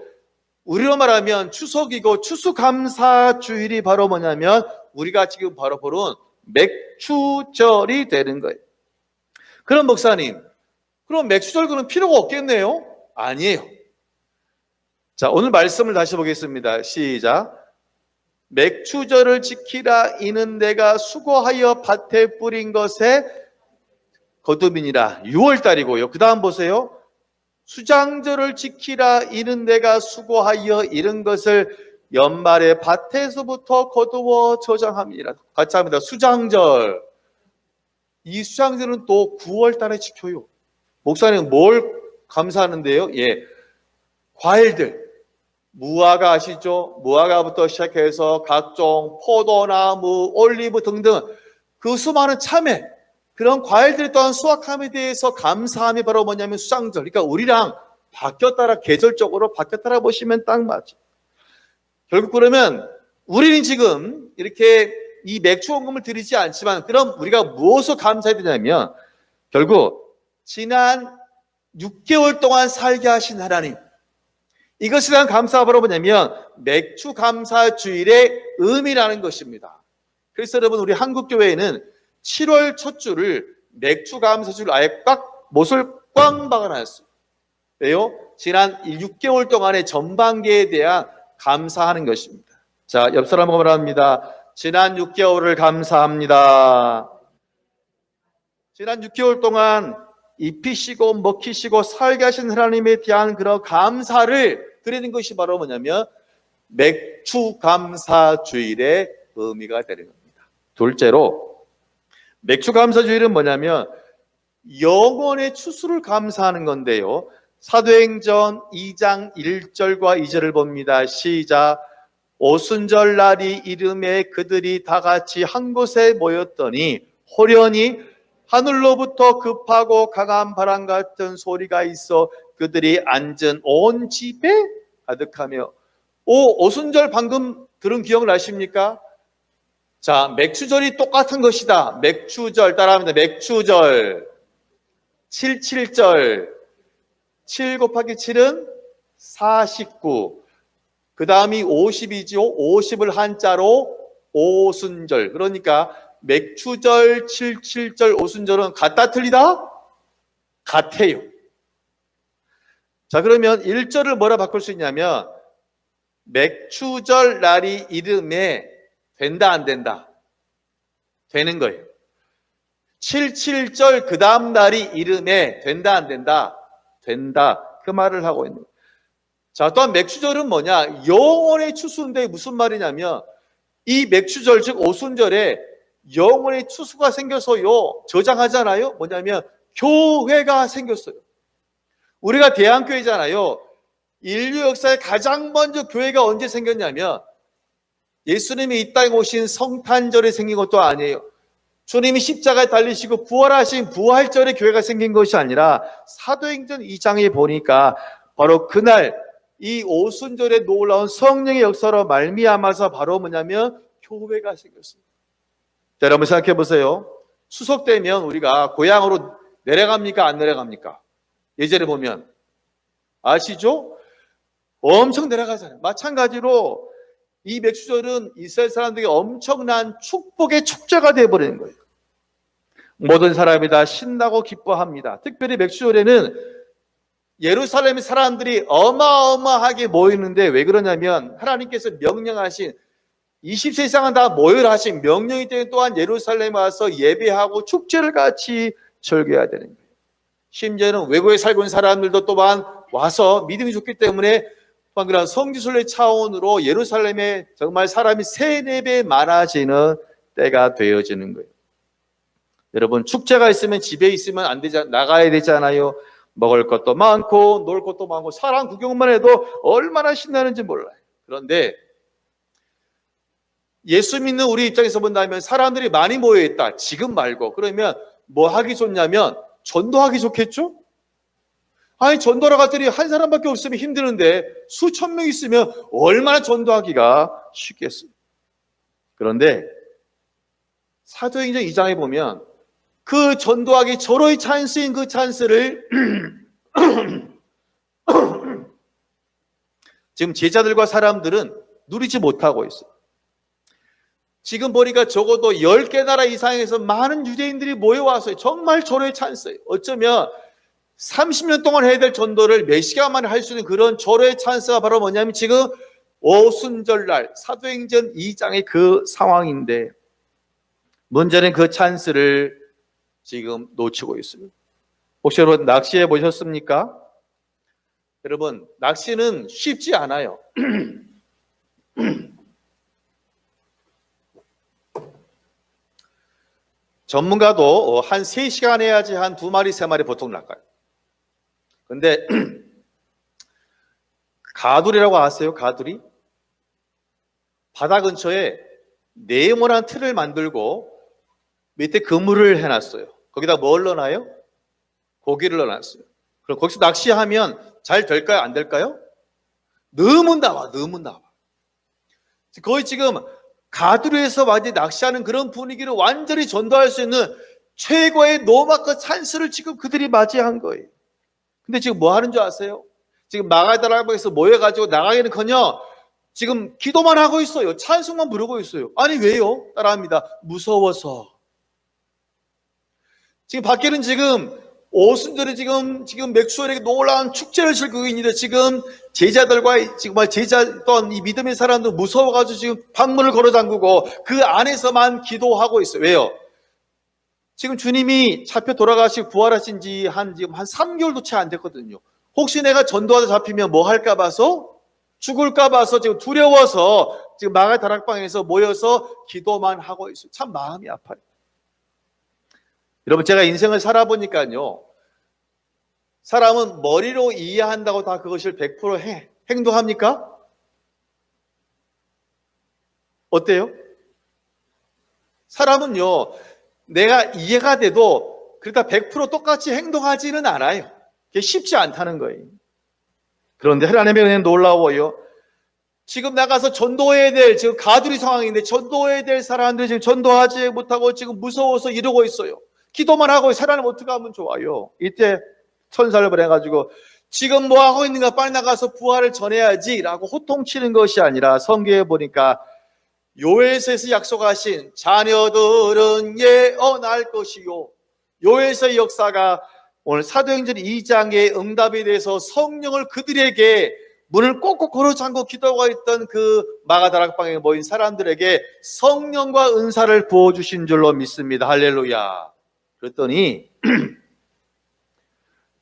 우리로 말하면 추석이고 추수감사주일이 바로 뭐냐면 우리가 지금 바로 보는 맥추절이 되는 거예요. 그럼 목사님, 그럼 맥추절 그는 필요가 없겠네요? 아니에요. 자, 오늘 말씀을 다시 보겠습니다. 시작. 맥추절을 지키라 이는 내가 수고하여 밭에 뿌린 것에 거듭이니라. 6월 달이고요. 그 다음 보세요. 수장절을 지키라 이는 내가 수고하여 이른 것을 연말에 밭에서부터 거두어 저장함이라. 같이 합니다. 수장절. 이 수장절은 또 9월 달에 지켜요. 목사님 뭘 감사하는데요? 예, 과일들. 무화과 아시죠? 무화과부터 시작해서 각종 포도나무, 올리브 등등 그 수많은 참외 그런 과일들 또한 수확함에 대해서 감사함이 바로 뭐냐면 수장절. 그러니까 우리랑 바뀌었다라 계절적으로 바뀌었다라 보시면 딱 맞죠. 결국 그러면 우리는 지금 이렇게 이 맥주원금을 드리지 않지만 그럼 우리가 무엇을 감사해야 되냐면 결국 지난 6개월 동안 살게 하신 하나님 이것에 대한 감사가 바로 뭐냐면 맥주 감사 주일의 의미라는 것입니다. 그래서 여러분 우리 한국교회에는 7월 첫 주를 맥주 감사 주를 아예 못을 꽝 박아놨어요. 왜요? 지난 6개월 동안의 전반기에 대한 감사하는 것입니다. 자, 옆 사람 말합니다. 지난 6개월을 감사합니다. 지난 6개월 동안 입히시고 먹히시고 살게 하신 하나님에 대한 그런 감사를 드리는 것이 바로 뭐냐면 맥주 감사 주일의 의미가 되는 겁니다. 둘째로 맥주 감사 주일은 뭐냐면 영혼의 추수를 감사하는 건데요. 사도행전 2장 1절과 2절을 봅니다. 시작. 오순절 날이 이름에 그들이 다 같이 한 곳에 모였더니 호련히 하늘로부터 급하고 강한 바람 같은 소리가 있어 그들이 앉은 온 집에 가득하며. 오순절 방금 들은 기억나십니까? 자, 맥추절이 똑같은 것이다. 맥추절 따라합니다. 맥추절 77절 7 곱하기 7은 49. 그 다음이 50이죠. 50을 한자로 오순절. 그러니까 맥추절 77절 오순절은 같다 틀리다? 같아요. 자, 그러면 1절을 뭐라 바꿀 수 있냐면 맥추절 날이 이름에 된다 안 된다? 되는 거예요. 77절 그 다음 날이 이름에 된다 안 된다? 된다. 그 말을 하고 있는 거예요. 자, 또한 맥추절은 뭐냐? 영원의 추수인데 무슨 말이냐면 이 맥추절 즉 오순절에 영원의 추수가 생겨서요. 저장하잖아요. 뭐냐면 교회가 생겼어요. 우리가 대한교회잖아요. 인류 역사에 가장 먼저 교회가 언제 생겼냐면 예수님이 이 땅에 오신 성탄절에 생긴 것도 아니에요. 주님이 십자가에 달리시고 부활하신 부활절에 교회가 생긴 것이 아니라 사도행전 2장에 보니까 바로 그날 이 오순절에 놀라운 성령의 역사로 말미암아서 바로 뭐냐면 교회가 생겼습니다. 자, 여러분 생각해 보세요. 추석 되면 우리가 고향으로 내려갑니까? 안 내려갑니까? 예전에 보면 아시죠? 엄청 내려가잖아요. 마찬가지로 이 맥추절은 이스라엘 사람들에게 엄청난 축복의 축제가 되어버리는 거예요. 모든 사람이 다 신나고 기뻐합니다. 특별히 맥추절에는 예루살렘의 사람들이 어마어마하게 모이는데 왜 그러냐면 하나님께서 명령하신 20세 이상은 다 모여라 하신 명령이 때문에 또한 예루살렘에 와서 예배하고 축제를 같이 즐겨야 되는 거예요. 심지어는 외국에 살고 있는 사람들도 또한 와서 믿음이 좋기 때문에 또한 그런 성지순례 차원으로 예루살렘에 정말 사람이 3-4배 많아지는 때가 되어지는 거예요. 여러분 축제가 있으면 집에 있으면 안 되잖아요. 나가야 되잖아요. 먹을 것도 많고 놀 것도 많고 사람 구경만 해도 얼마나 신나는지 몰라요. 그런데 예수 믿는 우리 입장에서 본다면 사람들이 많이 모여있다. 지금 말고 그러면 뭐 하기 좋냐면 전도하기 좋겠죠? 아니 전도하러 갔더니 한 사람밖에 없으면 힘드는데 수천 명 있으면 얼마나 전도하기가 쉽겠어요. 그런데 사도행전 2장에 보면 그 전도하기 절호의 찬스인 그 찬스를 지금 제자들과 사람들은 누리지 못하고 있어요. 지금 보니까 적어도 10개 나라 이상에서 많은 유대인들이 모여와서 정말 절호의 찬스예요. 어쩌면 30년 동안 해야 될 전도를 몇 시간 만에 할 수 있는 그런 절호의 찬스가 바로 뭐냐면 지금 오순절날 사도행전 2장의 그 상황인데 문제는 그 찬스를 지금 놓치고 있습니다. 혹시 여러분 낚시해 보셨습니까? 여러분 낚시는 쉽지 않아요. 전문가도 한 3시간 해야지 한 2마리, 3마리 보통 낚아요. 근데 가두리라고 아세요? 가두리? 바다 근처에 네모난 틀을 만들고 밑에 그물을 해놨어요. 거기다 뭘 넣어놔요? 고기를 넣어놨어요. 그럼 거기서 낚시하면 잘 될까요? 안 될까요? 너무 나와. 거의 지금 가두리에서 완전히 낚시하는 그런 분위기를 완전히 전도할 수 있는 최고의 노마크 찬스를 지금 그들이 맞이한 거예요. 근데 지금 뭐 하는 줄 아세요? 지금 마가다락방에서 모여가지고 나가기는커녕 지금 기도만 하고 있어요. 찬송만 부르고 있어요. 아니 왜요? 따라합니다. 무서워서. 지금 밖에는 지금 오순절에 지금 맥추절에 놀라운 축제를 즐기고 있는데 지금 제자들과 정말 제자던 이 믿음의 사람들 무서워가지고 지금 방문을 걸어 잠그고 그 안에서만 기도하고 있어요. 왜요? 지금 주님이 잡혀 돌아가시고 부활하신 지 지금 한 3개월도 채 안 됐거든요. 혹시 내가 전도하다 잡히면 뭐 할까 봐서 죽을까 봐서 지금 두려워서 지금 마가 다락방에서 모여서 기도만 하고 있어요. 참 마음이 아파요. 여러분 제가 인생을 살아보니까요. 사람은 머리로 이해한다고 다 그것을 100% 행동합니까? 어때요? 사람은요. 내가 이해가 돼도 그러니까 100% 똑같이 행동하지는 않아요. 그게 쉽지 않다는 거예요. 그런데 하나님의 은혜는 놀라워요. 지금 나가서 전도해야 될 지금 가두리 상황인데 전도해야 될 사람들이 지금 전도하지 못하고 지금 무서워서 이러고 있어요. 기도만 하고 하나님 어떻게 하면 좋아요? 이때 천사를 보내가지고 지금 뭐 하고 있는가 빨리 나가서 부활을 전해야지 라고 호통치는 것이 아니라 성경에 보니까 요엘서에서 약속하신 자녀들은 예언할 것이요. 요엘서의 역사가 오늘 사도행전 2장의 응답에 대해서 성령을 그들에게 문을 꼭꼭 걸어 잠고 기도하고 있던 그 마가다락방에 모인 사람들에게 성령과 은사를 부어주신 줄로 믿습니다. 할렐루야. 그랬더니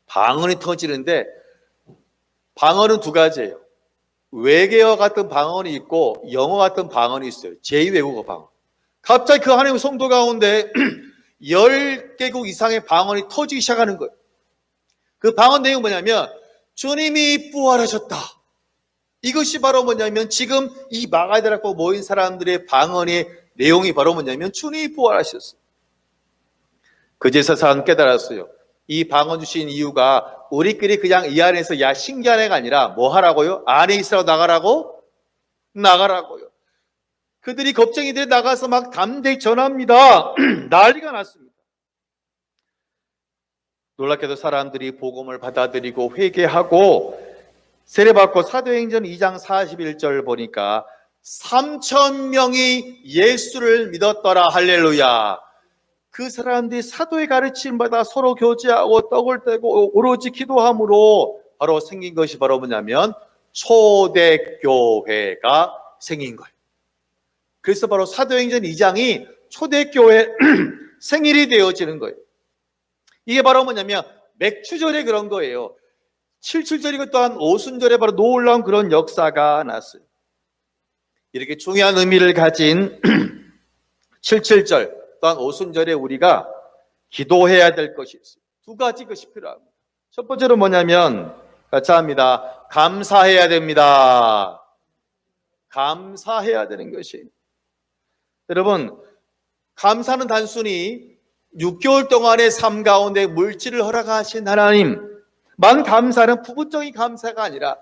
방언이 터지는데, 방언은 두 가지예요. 외계어 같은 방언이 있고 영어 같은 방언이 있어요. 제2외국어 방언. 갑자기 그 하나님의 성도 가운데 10개국 이상의 방언이 터지기 시작하는 거예요. 그 방언 내용이 뭐냐면 주님이 부활하셨다. 이것이 바로 뭐냐면 지금 이 마가다락방 모인 사람들의 방언의 내용이 바로 뭐냐면 주님이 부활하셨어요. 그제서 사람 깨달았어요. 이 방언 주신 이유가 우리끼리 그냥 이 안에서 야 신기한 애가 아니라 뭐 하라고요? 안에 있으라고 나가라고? 나가라고요. 그들이 겁쟁이들이 나가서 막 담대히 전합니다. 난리가 났습니다. 놀랍게도 사람들이 복음을 받아들이고 회개하고 세례받고 사도행전 2장 41절 보니까 3,000명이 예수를 믿었더라. 할렐루야. 그 사람들이 사도의 가르침 받아 서로 교제하고 떡을 떼고 오로지 기도함으로 바로 생긴 것이 바로 뭐냐면 초대교회가 생긴 거예요. 그래서 바로 사도행전 2장이 초대교회 생일이 되어지는 거예요. 이게 바로 뭐냐면 맥추절에 그런 거예요. 77절이고 또한 오순절에 바로 놀라운 그런 역사가 났어요. 이렇게 중요한 의미를 가진 77절 또한 오순절에 우리가 기도해야 될 것이 있어요. 두 가지 것이 필요합니다. 첫 번째로 뭐냐면 같이 합니다. 감사해야 됩니다. 감사해야 되는 것이. 여러분, 감사는 단순히 6개월 동안의 삶 가운데 물질을 허락하신 하나님만 감사는 부분적인 감사가 아니라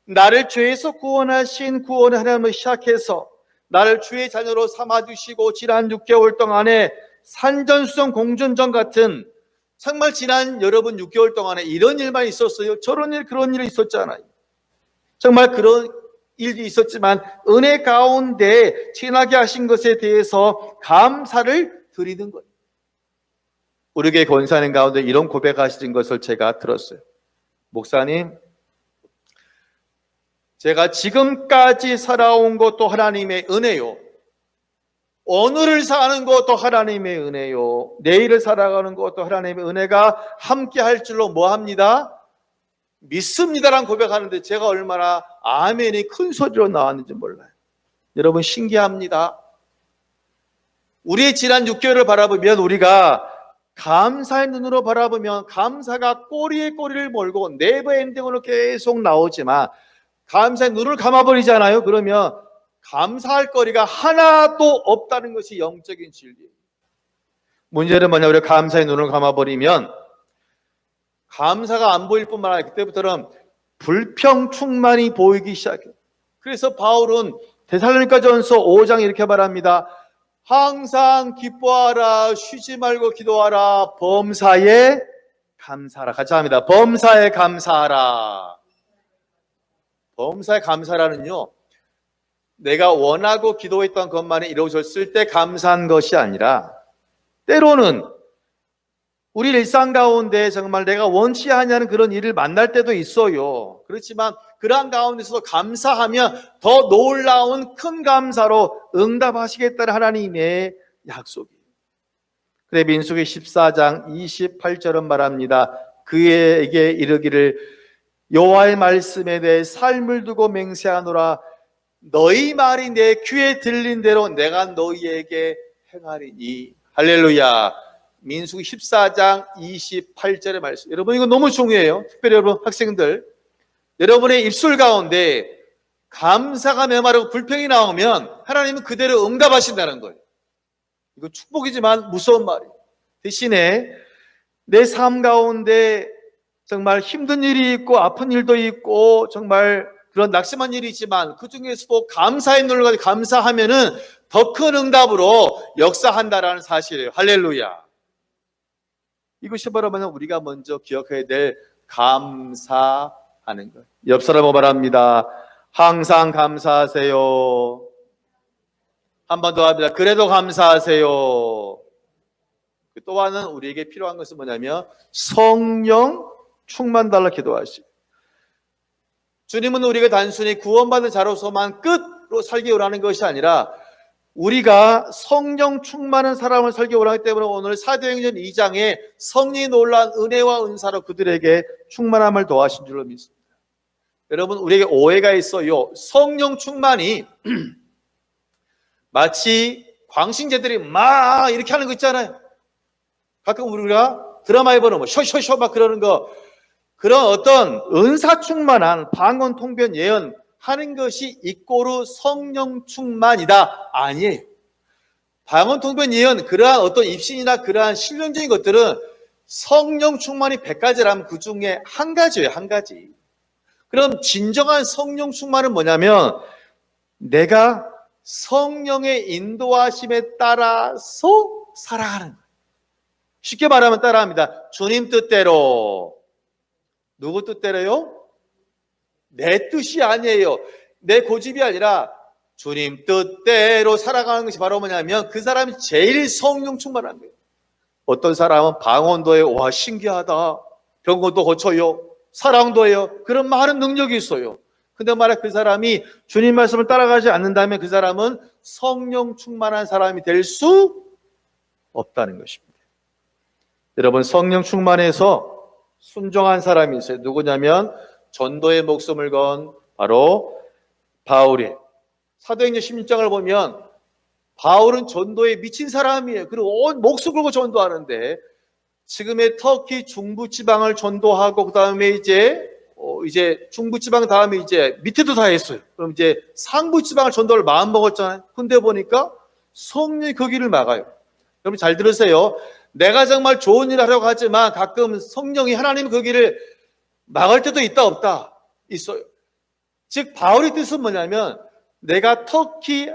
나를 죄에서 구원하신 구원의 하나님을 시작해서 나를 주의 자녀로 삼아주시고 지난 6개월 동안에 산전수전 공전전 같은 정말 지난 여러분 6개월 동안에 이런 일만 있었어요. 저런 일 그런 일이 있었잖아요. 정말 그런 일이 있었지만 은혜 가운데 지나게 하신 것에 대해서 감사를 드리는 거예요. 우리 교회 권사님 가운데 이런 고백하신 것을 제가 들었어요. 목사님, 제가 지금까지 살아온 것도 하나님의 은혜요. 오늘을 사는 것도 하나님의 은혜요. 내일을 살아가는 것도 하나님의 은혜가 함께 할 줄로 뭐합니다? 믿습니다라는 고백하는데 제가 얼마나 아멘이 큰 소리로 나왔는지 몰라요. 여러분 신기합니다. 우리의 지난 6개월을 바라보면 우리가 감사의 눈으로 바라보면 감사가 꼬리에 꼬리를 몰고 네버엔딩으로 계속 나오지만 감사의 눈을 감아버리잖아요. 그러면 감사할 거리가 하나도 없다는 것이 영적인 진리예요. 문제는 뭐냐, 우리가 감사의 눈을 감아버리면 감사가 안 보일 뿐만 아니라 그때부터는 불평충만이 보이기 시작해요. 그래서 바울은 데살로니가전서 5장 이렇게 말합니다. 항상 기뻐하라, 쉬지 말고 기도하라, 범사에 감사하라. 같이 합니다. 범사에 감사하라. 범사에 감사라는요, 내가 원하고 기도했던 것만이 이루어졌을 때 감사한 것이 아니라 때로는 우리 일상 가운데 정말 내가 원치 않냐는 그런 일을 만날 때도 있어요. 그렇지만 그러한 가운데서도 감사하면 더 놀라운 큰 감사로 응답하시겠다는 하나님의 약속이에요. 그래 민수기 14장 28절은 말합니다. 그에게 이르기를 여호와의 말씀에 대해 삶을 두고 맹세하노라. 너희 말이 내 귀에 들린 대로 내가 너희에게 행하리니. 할렐루야. 민수기 14장 28절의 말씀. 여러분 이거 너무 중요해요. 특별히 여러분 학생들, 여러분의 입술 가운데 감사가 메마르고 불평이 나오면 하나님은 그대로 응답하신다는 거예요. 이거 축복이지만 무서운 말이에요. 대신에 내 삶 가운데 정말 힘든 일이 있고 아픈 일도 있고 정말 그런 낙심한 일이 있지만 그 중에서도 감사의 눈을 가지고 감사하면은 더 큰 응답으로 역사한다라는 사실이에요. 할렐루야. 이것이 바로 우리가 먼저 기억해야 될 감사하는 것. 옆 사람 말합니다. 항상 감사하세요. 한 번 더 합니다. 그래도 감사하세요. 또 하나는 우리에게 필요한 것은 뭐냐면 성령 충만 달라 기도하시고, 주님은 우리가 단순히 구원받은 자로서만 끝으로 살기 원하는 것이 아니라 우리가 성령 충만한 사람을 살기 원하기 때문에 오늘 사도행전 2장에 성령이 놀라운 은혜와 은사로 그들에게 충만함을 더하신 줄로 믿습니다. 여러분, 우리에게 오해가 있어요. 성령 충만이 마치 광신제들이 막 이렇게 하는 거 있잖아요. 가끔 우리가 드라마에 보는 뭐 쇼쇼쇼 막 그러는 거, 그런 어떤 은사 충만한 방언, 통변, 예언 하는 것이 이꼬르 성령 충만이다. 아니에요. 방언, 통변, 예언, 그러한 어떤 입신이나 그러한 실용적인 것들은 성령 충만이 100가지라면 그 중에 한 가지예요. 한 가지. 그럼 진정한 성령 충만은 뭐냐면 내가 성령의 인도하심에 따라서 살아가는 거예요. 쉽게 말하면 따라합니다. 주님 뜻대로. 누구 뜻대로요? 내 뜻이 아니에요. 내 고집이 아니라 주님 뜻대로 살아가는 것이 바로 뭐냐면 그 사람이 제일 성령 충만한 거예요. 어떤 사람은 방언도 해요. 와, 신기하다. 병고도 고쳐요. 사랑도 해요. 그런 많은 능력이 있어요. 근데 말야 그 사람이 주님 말씀을 따라가지 않는다면 그 사람은 성령 충만한 사람이 될 수 없다는 것입니다. 여러분, 성령 충만해서 순종한 사람이 있어요. 누구냐면 전도의 목숨을 건 바로 바울이. 사도행전 16장을 보면 바울은 전도에 미친 사람이에요. 그리고 온 목숨 걸고 전도하는데 지금의 터키 중부 지방을 전도하고 그다음에 이제 중부 지방 다음에 이제 밑에도 다 했어요. 그럼 이제 상부 지방을 전도를 마음 먹었잖아요. 근데 보니까 성령이 그 길을 막아요. 여러분 잘 들으세요. 내가 정말 좋은 일을 하려고 하지만 가끔 성령이 하나님 그 길을 막을 때도 있다 없다 있어요. 즉 바울의 뜻은 뭐냐면 내가 터키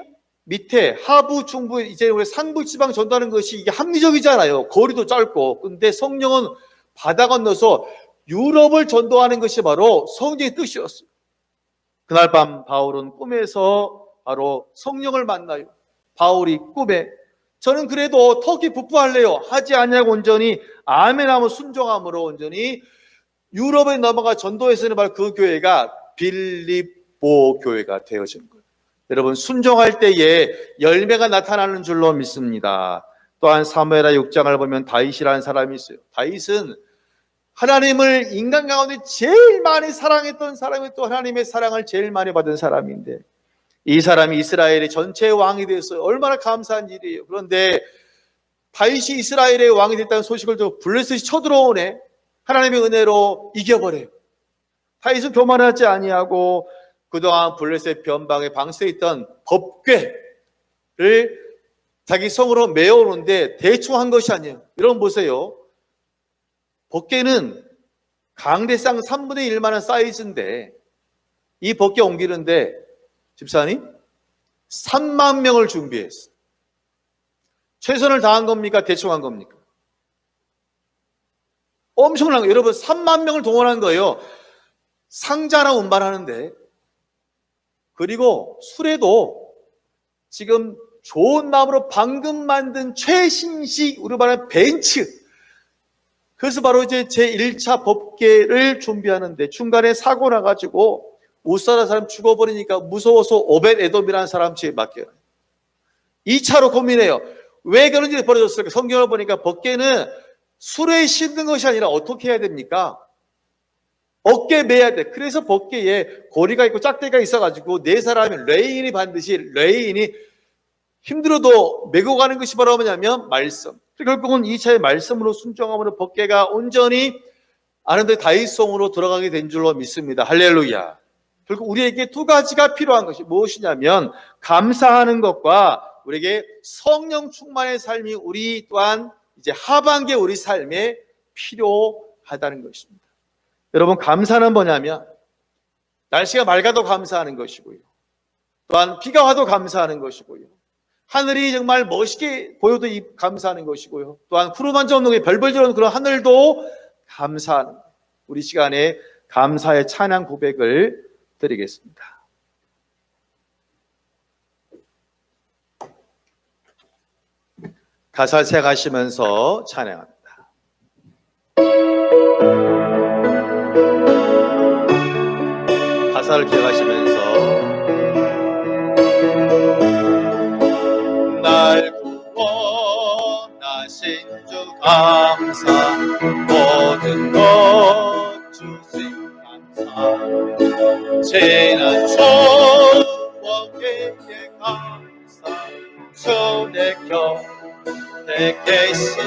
밑에 하부 중부 이제 우리 상부 지방 전도하는 것이 이게 합리적이잖아요. 거리도 짧고. 근데 성령은 바다 건너서 유럽을 전도하는 것이 바로 성령의 뜻이었어요. 그날 밤 바울은 꿈에서 바로 성령을 만나요. 바울이 꿈에 저는 그래도 터키 북부할래요. 하지 아니하고 온전히 아멘하며 순종함으로 온전히 유럽에 넘어가 전도했으니 바로 그 교회가 빌립보 교회가 되어진 거예요. 여러분 순종할 때에 열매가 나타나는 줄로 믿습니다. 또한 사무엘하 6장을 보면 다윗이라는 사람이 있어요. 다윗은 하나님을 인간 가운데 제일 많이 사랑했던 사람이 또 하나님의 사랑을 제일 많이 받은 사람인데 이 사람이 이스라엘의 전체 왕이 됐어요. 얼마나 감사한 일이에요. 그런데 다윗이 이스라엘의 왕이 됐다는 소식을 듣고 블레셋이 쳐들어오네. 하나님의 은혜로 이겨버려요. 다윗은 교만하지 아니하고 그동안 블레셋 변방에 방세했던 법궤를 자기 성으로 메어오는데 대충 한 것이 아니에요. 여러분 보세요. 법궤는 강대상 3분의 1만한 사이즈인데 이 법궤 옮기는데 집사님 3만 명을 준비했어요. 최선을 다한 겁니까? 대충 한 겁니까? 엄청난 거예요. 여러분 3만 명을 동원한 거예요. 상자 하나 운반하는데 그리고 술에도 지금 좋은 나무로 방금 만든 최신식 우리 말하는 벤츠. 그래서 바로 이제 제1차 법궤를 준비하는데 중간에 사고 나가지고 우사라 사람 죽어버리니까 무서워서 오벳 에돔이라는 사람 집에 맡겨요. 2차로 고민해요. 왜 그런 일이 벌어졌을까? 성경을 보니까 법궤는 술에 싣는 것이 아니라 어떻게 해야 됩니까? 어깨에 매야 돼. 그래서 법궤에 고리가 있고 짝대기가 있어가지고 네 사람이 레인이 반드시 레인이 힘들어도 메고 가는 것이 바로 뭐냐면 말씀. 결국은 2차의 말씀으로 순종함으로 법궤가 온전히 아는데 다윗성으로 들어가게 된 줄로 믿습니다. 할렐루야. 결국 우리에게 두 가지가 필요한 것이 무엇이냐면 감사하는 것과 우리에게 성령 충만의 삶이 우리 또한 이제 하반기에 우리 삶에 필요하다는 것입니다. 여러분 감사는 뭐냐면 날씨가 맑아도 감사하는 것이고요. 또한 비가 와도 감사하는 것이고요. 하늘이 정말 멋있게 보여도 감사하는 것이고요. 또한 구름 점 없는 별벌처럼 그런 하늘도 감사하는 우리 시간에 감사의 찬양 고백을 드리겠습니다. 가사 생각하시면서 찬양합니다. 가사를 감사를 기억하시면서 날 구원하신 주 감사, 모든 것 주신 감사, 지난 추억에 감사, 주 내 곁에 계시니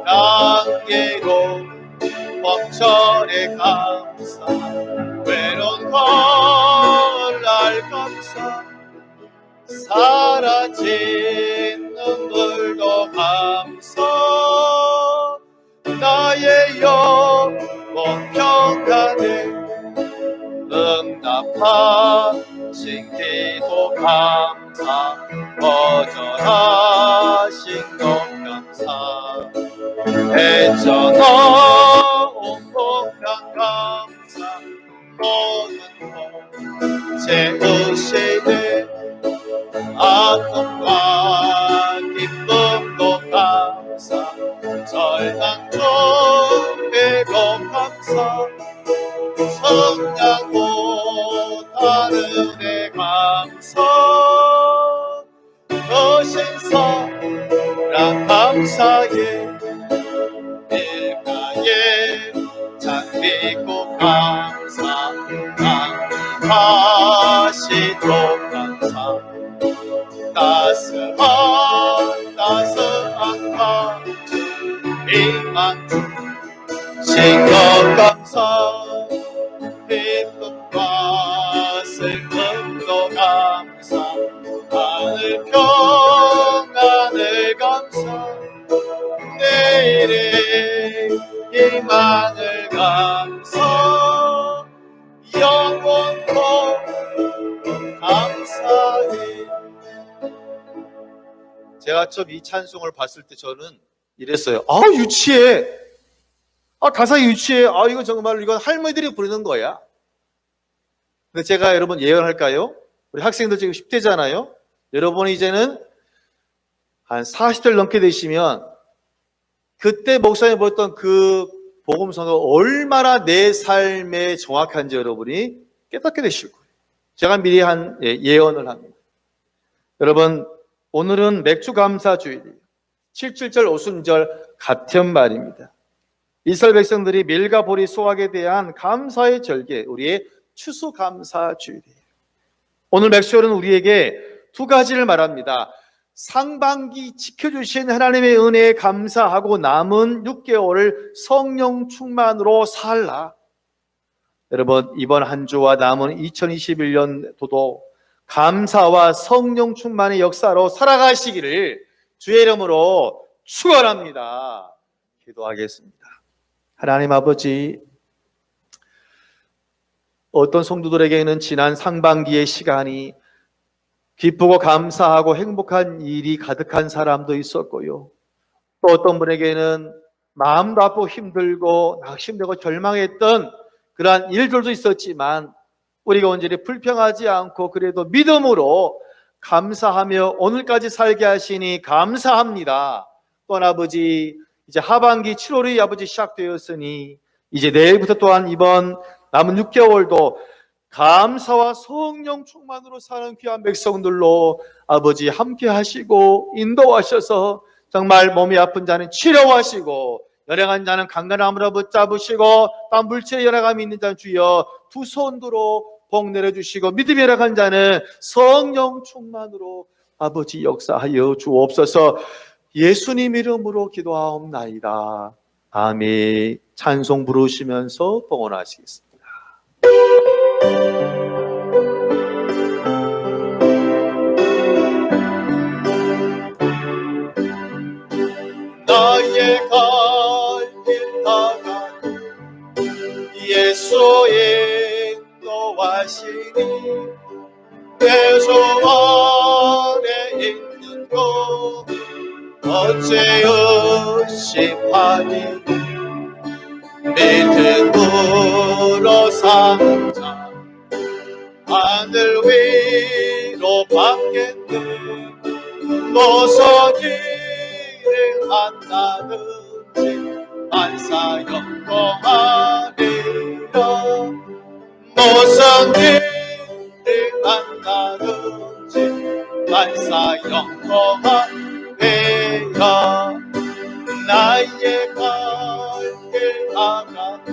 향기로 멈춰내 감사, 외로운 걸날 감사, 사라진 눈물도 감사, 나의 영혼 평안에 응답하신 기도 감사, 거절하신 것 감사, 해쳐놓은 복강 감사, 모든 것 채우시네 아픔과 기쁨도 감사, 절망 중에도 감사, 성장 못하는 은혜 감사, 거신 사랑 감사해, 밀가에 장미꽃 감사, 강림하시도록 감사, 따스한 감사, 희망 주신 것 감사, 기쁨과 슬픔도 감사, 하늘 평안을 감사, 내일의 희망을 감사, 영원토록 감사해. 제가 처음 이 찬송을 봤을 때 저는 이랬어요. 유치해. 가사 유치해. 이거 정말 이건 할머니들이 부르는 거야. 근데 제가 여러분 예언할까요? 우리 학생들 지금 10대잖아요. 여러분이 이제는 한 40대를 넘게 되시면 그때 목사님 보였던 그 복음서가 얼마나 내 삶에 정확한지 여러분이 깨닫게 되실 거예요. 제가 미리 한 예언을 합니다. 여러분, 오늘은 맥주 감사 주일이에요. 7.7절 오순절 같은 말입니다. 이스라엘 백성들이 밀과 보리 수확에 대한 감사의 절개, 우리의 추수감사 주일이에요. 오늘 맥주절은 우리에게 두 가지를 말합니다. 상반기 지켜주신 하나님의 은혜에 감사하고 남은 6개월을 성령 충만으로 살라. 여러분, 이번 한 주와 남은 2021년도도 감사와 성령 충만의 역사로 살아가시기를 주의 이름으로 축원합니다. 기도하겠습니다. 하나님 아버지, 어떤 성도들에게는 지난 상반기의 시간이 기쁘고 감사하고 행복한 일이 가득한 사람도 있었고요. 또 어떤 분에게는 마음도 아프고 힘들고 낙심되고 절망했던 그러한 일들도 있었지만 우리가 온전히 불평하지 않고 그래도 믿음으로 감사하며 오늘까지 살게 하시니 감사합니다. 또한 아버지, 이제 하반기 7월이 아버지 시작되었으니 이제 내일부터 또한 이번 남은 6개월도 감사와 성령 충만으로 사는 귀한 백성들로 아버지 함께 하시고 인도하셔서 정말 몸이 아픈 자는 치료하시고 연약한 자는 강건함으로 붙잡으시고 또 물질에 연약함이 있는 자는 주여 두 손으로 복 내려주시고 믿음이 연약한 자는 성령 충만으로 아버지 역사하여 주옵소서. 예수님 이름으로 기도하옵나이다. 아멘. 찬송 부르시면서 봉헌하시겠습니다. 나의 갈길 다가는 예수 인도하시니 내 주 안에 있는 것 어째 의심하니 믿음으로 삼자 하늘 위로 받겠네 무슨 일을 만나든지 만사 영광하리라 무슨 일을 만나든지 만사 영광하리라. 나의 갈 길 나가고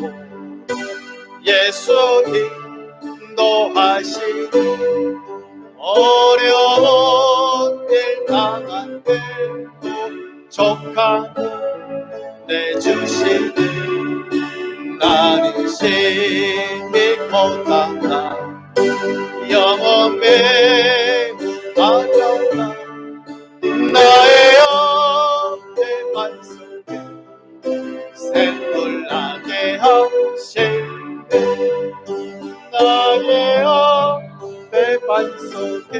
예수 인도하시니 어려운 일 당한 때도 족한 내주시니 나는 심히 고단나 영원 매우 가련나 나의 옆에 반석에 샘물나게 하시네 나의 옆에 반석에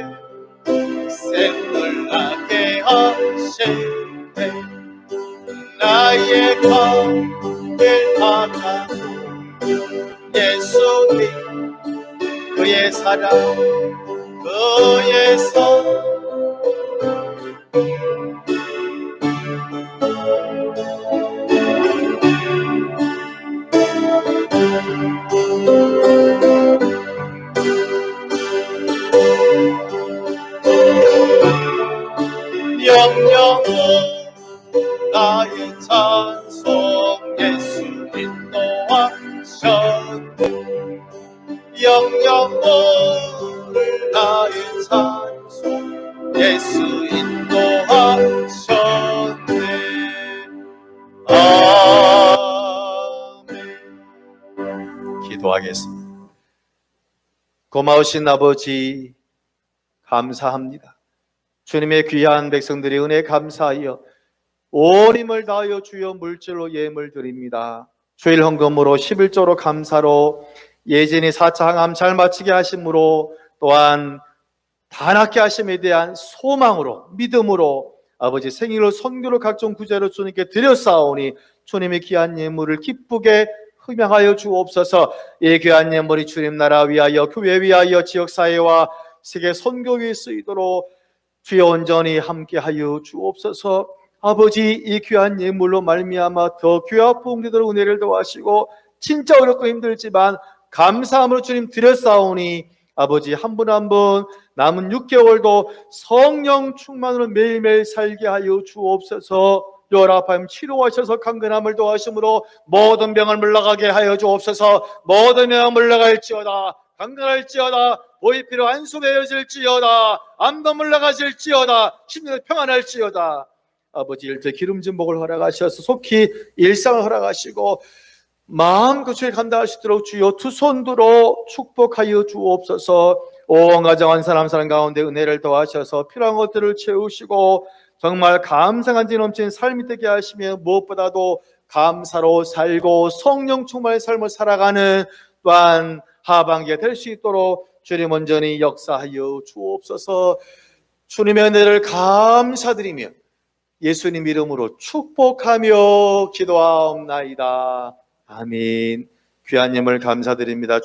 샘물나게 하시네 나의 갈 하나도 예수님 그의 사랑 그의 선 영영은 나의 찬송 예수 인도하셨네 영영은 나의 찬송 예수 인도하셨네 아멘. 기도하겠습니다. 고마우신 아버지 감사합니다. 주님의 귀한 백성들이 은혜 감사하여 온 힘을 다하여 주여 물질로 예물 드립니다. 주일 헌금으로 11조로 감사로 예진이 4차 항암 잘 마치게 하심으로 또한 다 낫게 하심에 대한 소망으로 믿음으로 아버지 생일로 선교로 각종 구제로 주님께 드렸사오니 주님의 귀한 예물을 기쁘게 흠양하여 주옵소서. 이 귀한 예물이 주님 나라 위하여 교회 위하여 지역사회와 세계 선교 위에 쓰이도록 주여 온전히 함께하여 주옵소서. 아버지 이 귀한 예물로 말미암아 더 귀하 부흥되도록 은혜를 더하시고 진짜 어렵고 힘들지만 감사함으로 주님 드렸사오니 아버지 한 분 한 분 남은 6개월도 성령 충만으로 매일매일 살게 하여 주옵소서. 열아파임 치료하셔서 강건함을 더하심으로 모든 병을 물러가게 하여 주옵소서. 모든 병을 물러갈지어다 강건할지어다 보이피로 안수되어질지어다 암도 물러가질지어다 심령이 평안할지어다. 아버지 일터 기름진 복을 허락하셔서 속히 일상을 허락하시고 마음껏 주에 감당하시도록 주여 두 손 들어 축복하여 주옵소서. 온 가정 한 사람 가운데 은혜를 더하셔서 필요한 것들을 채우시고 정말 감사한지 넘치는 삶이 되게 하시며 무엇보다도 감사로 살고 성령 충만의 삶을 살아가는 또한 하반기가 될 수 있도록 주님 온전히 역사하여 주옵소서. 주님의 은혜를 감사드리며 예수님 이름으로 축복하며 기도하옵나이다. 아멘. 귀한 예물 감사드립니다.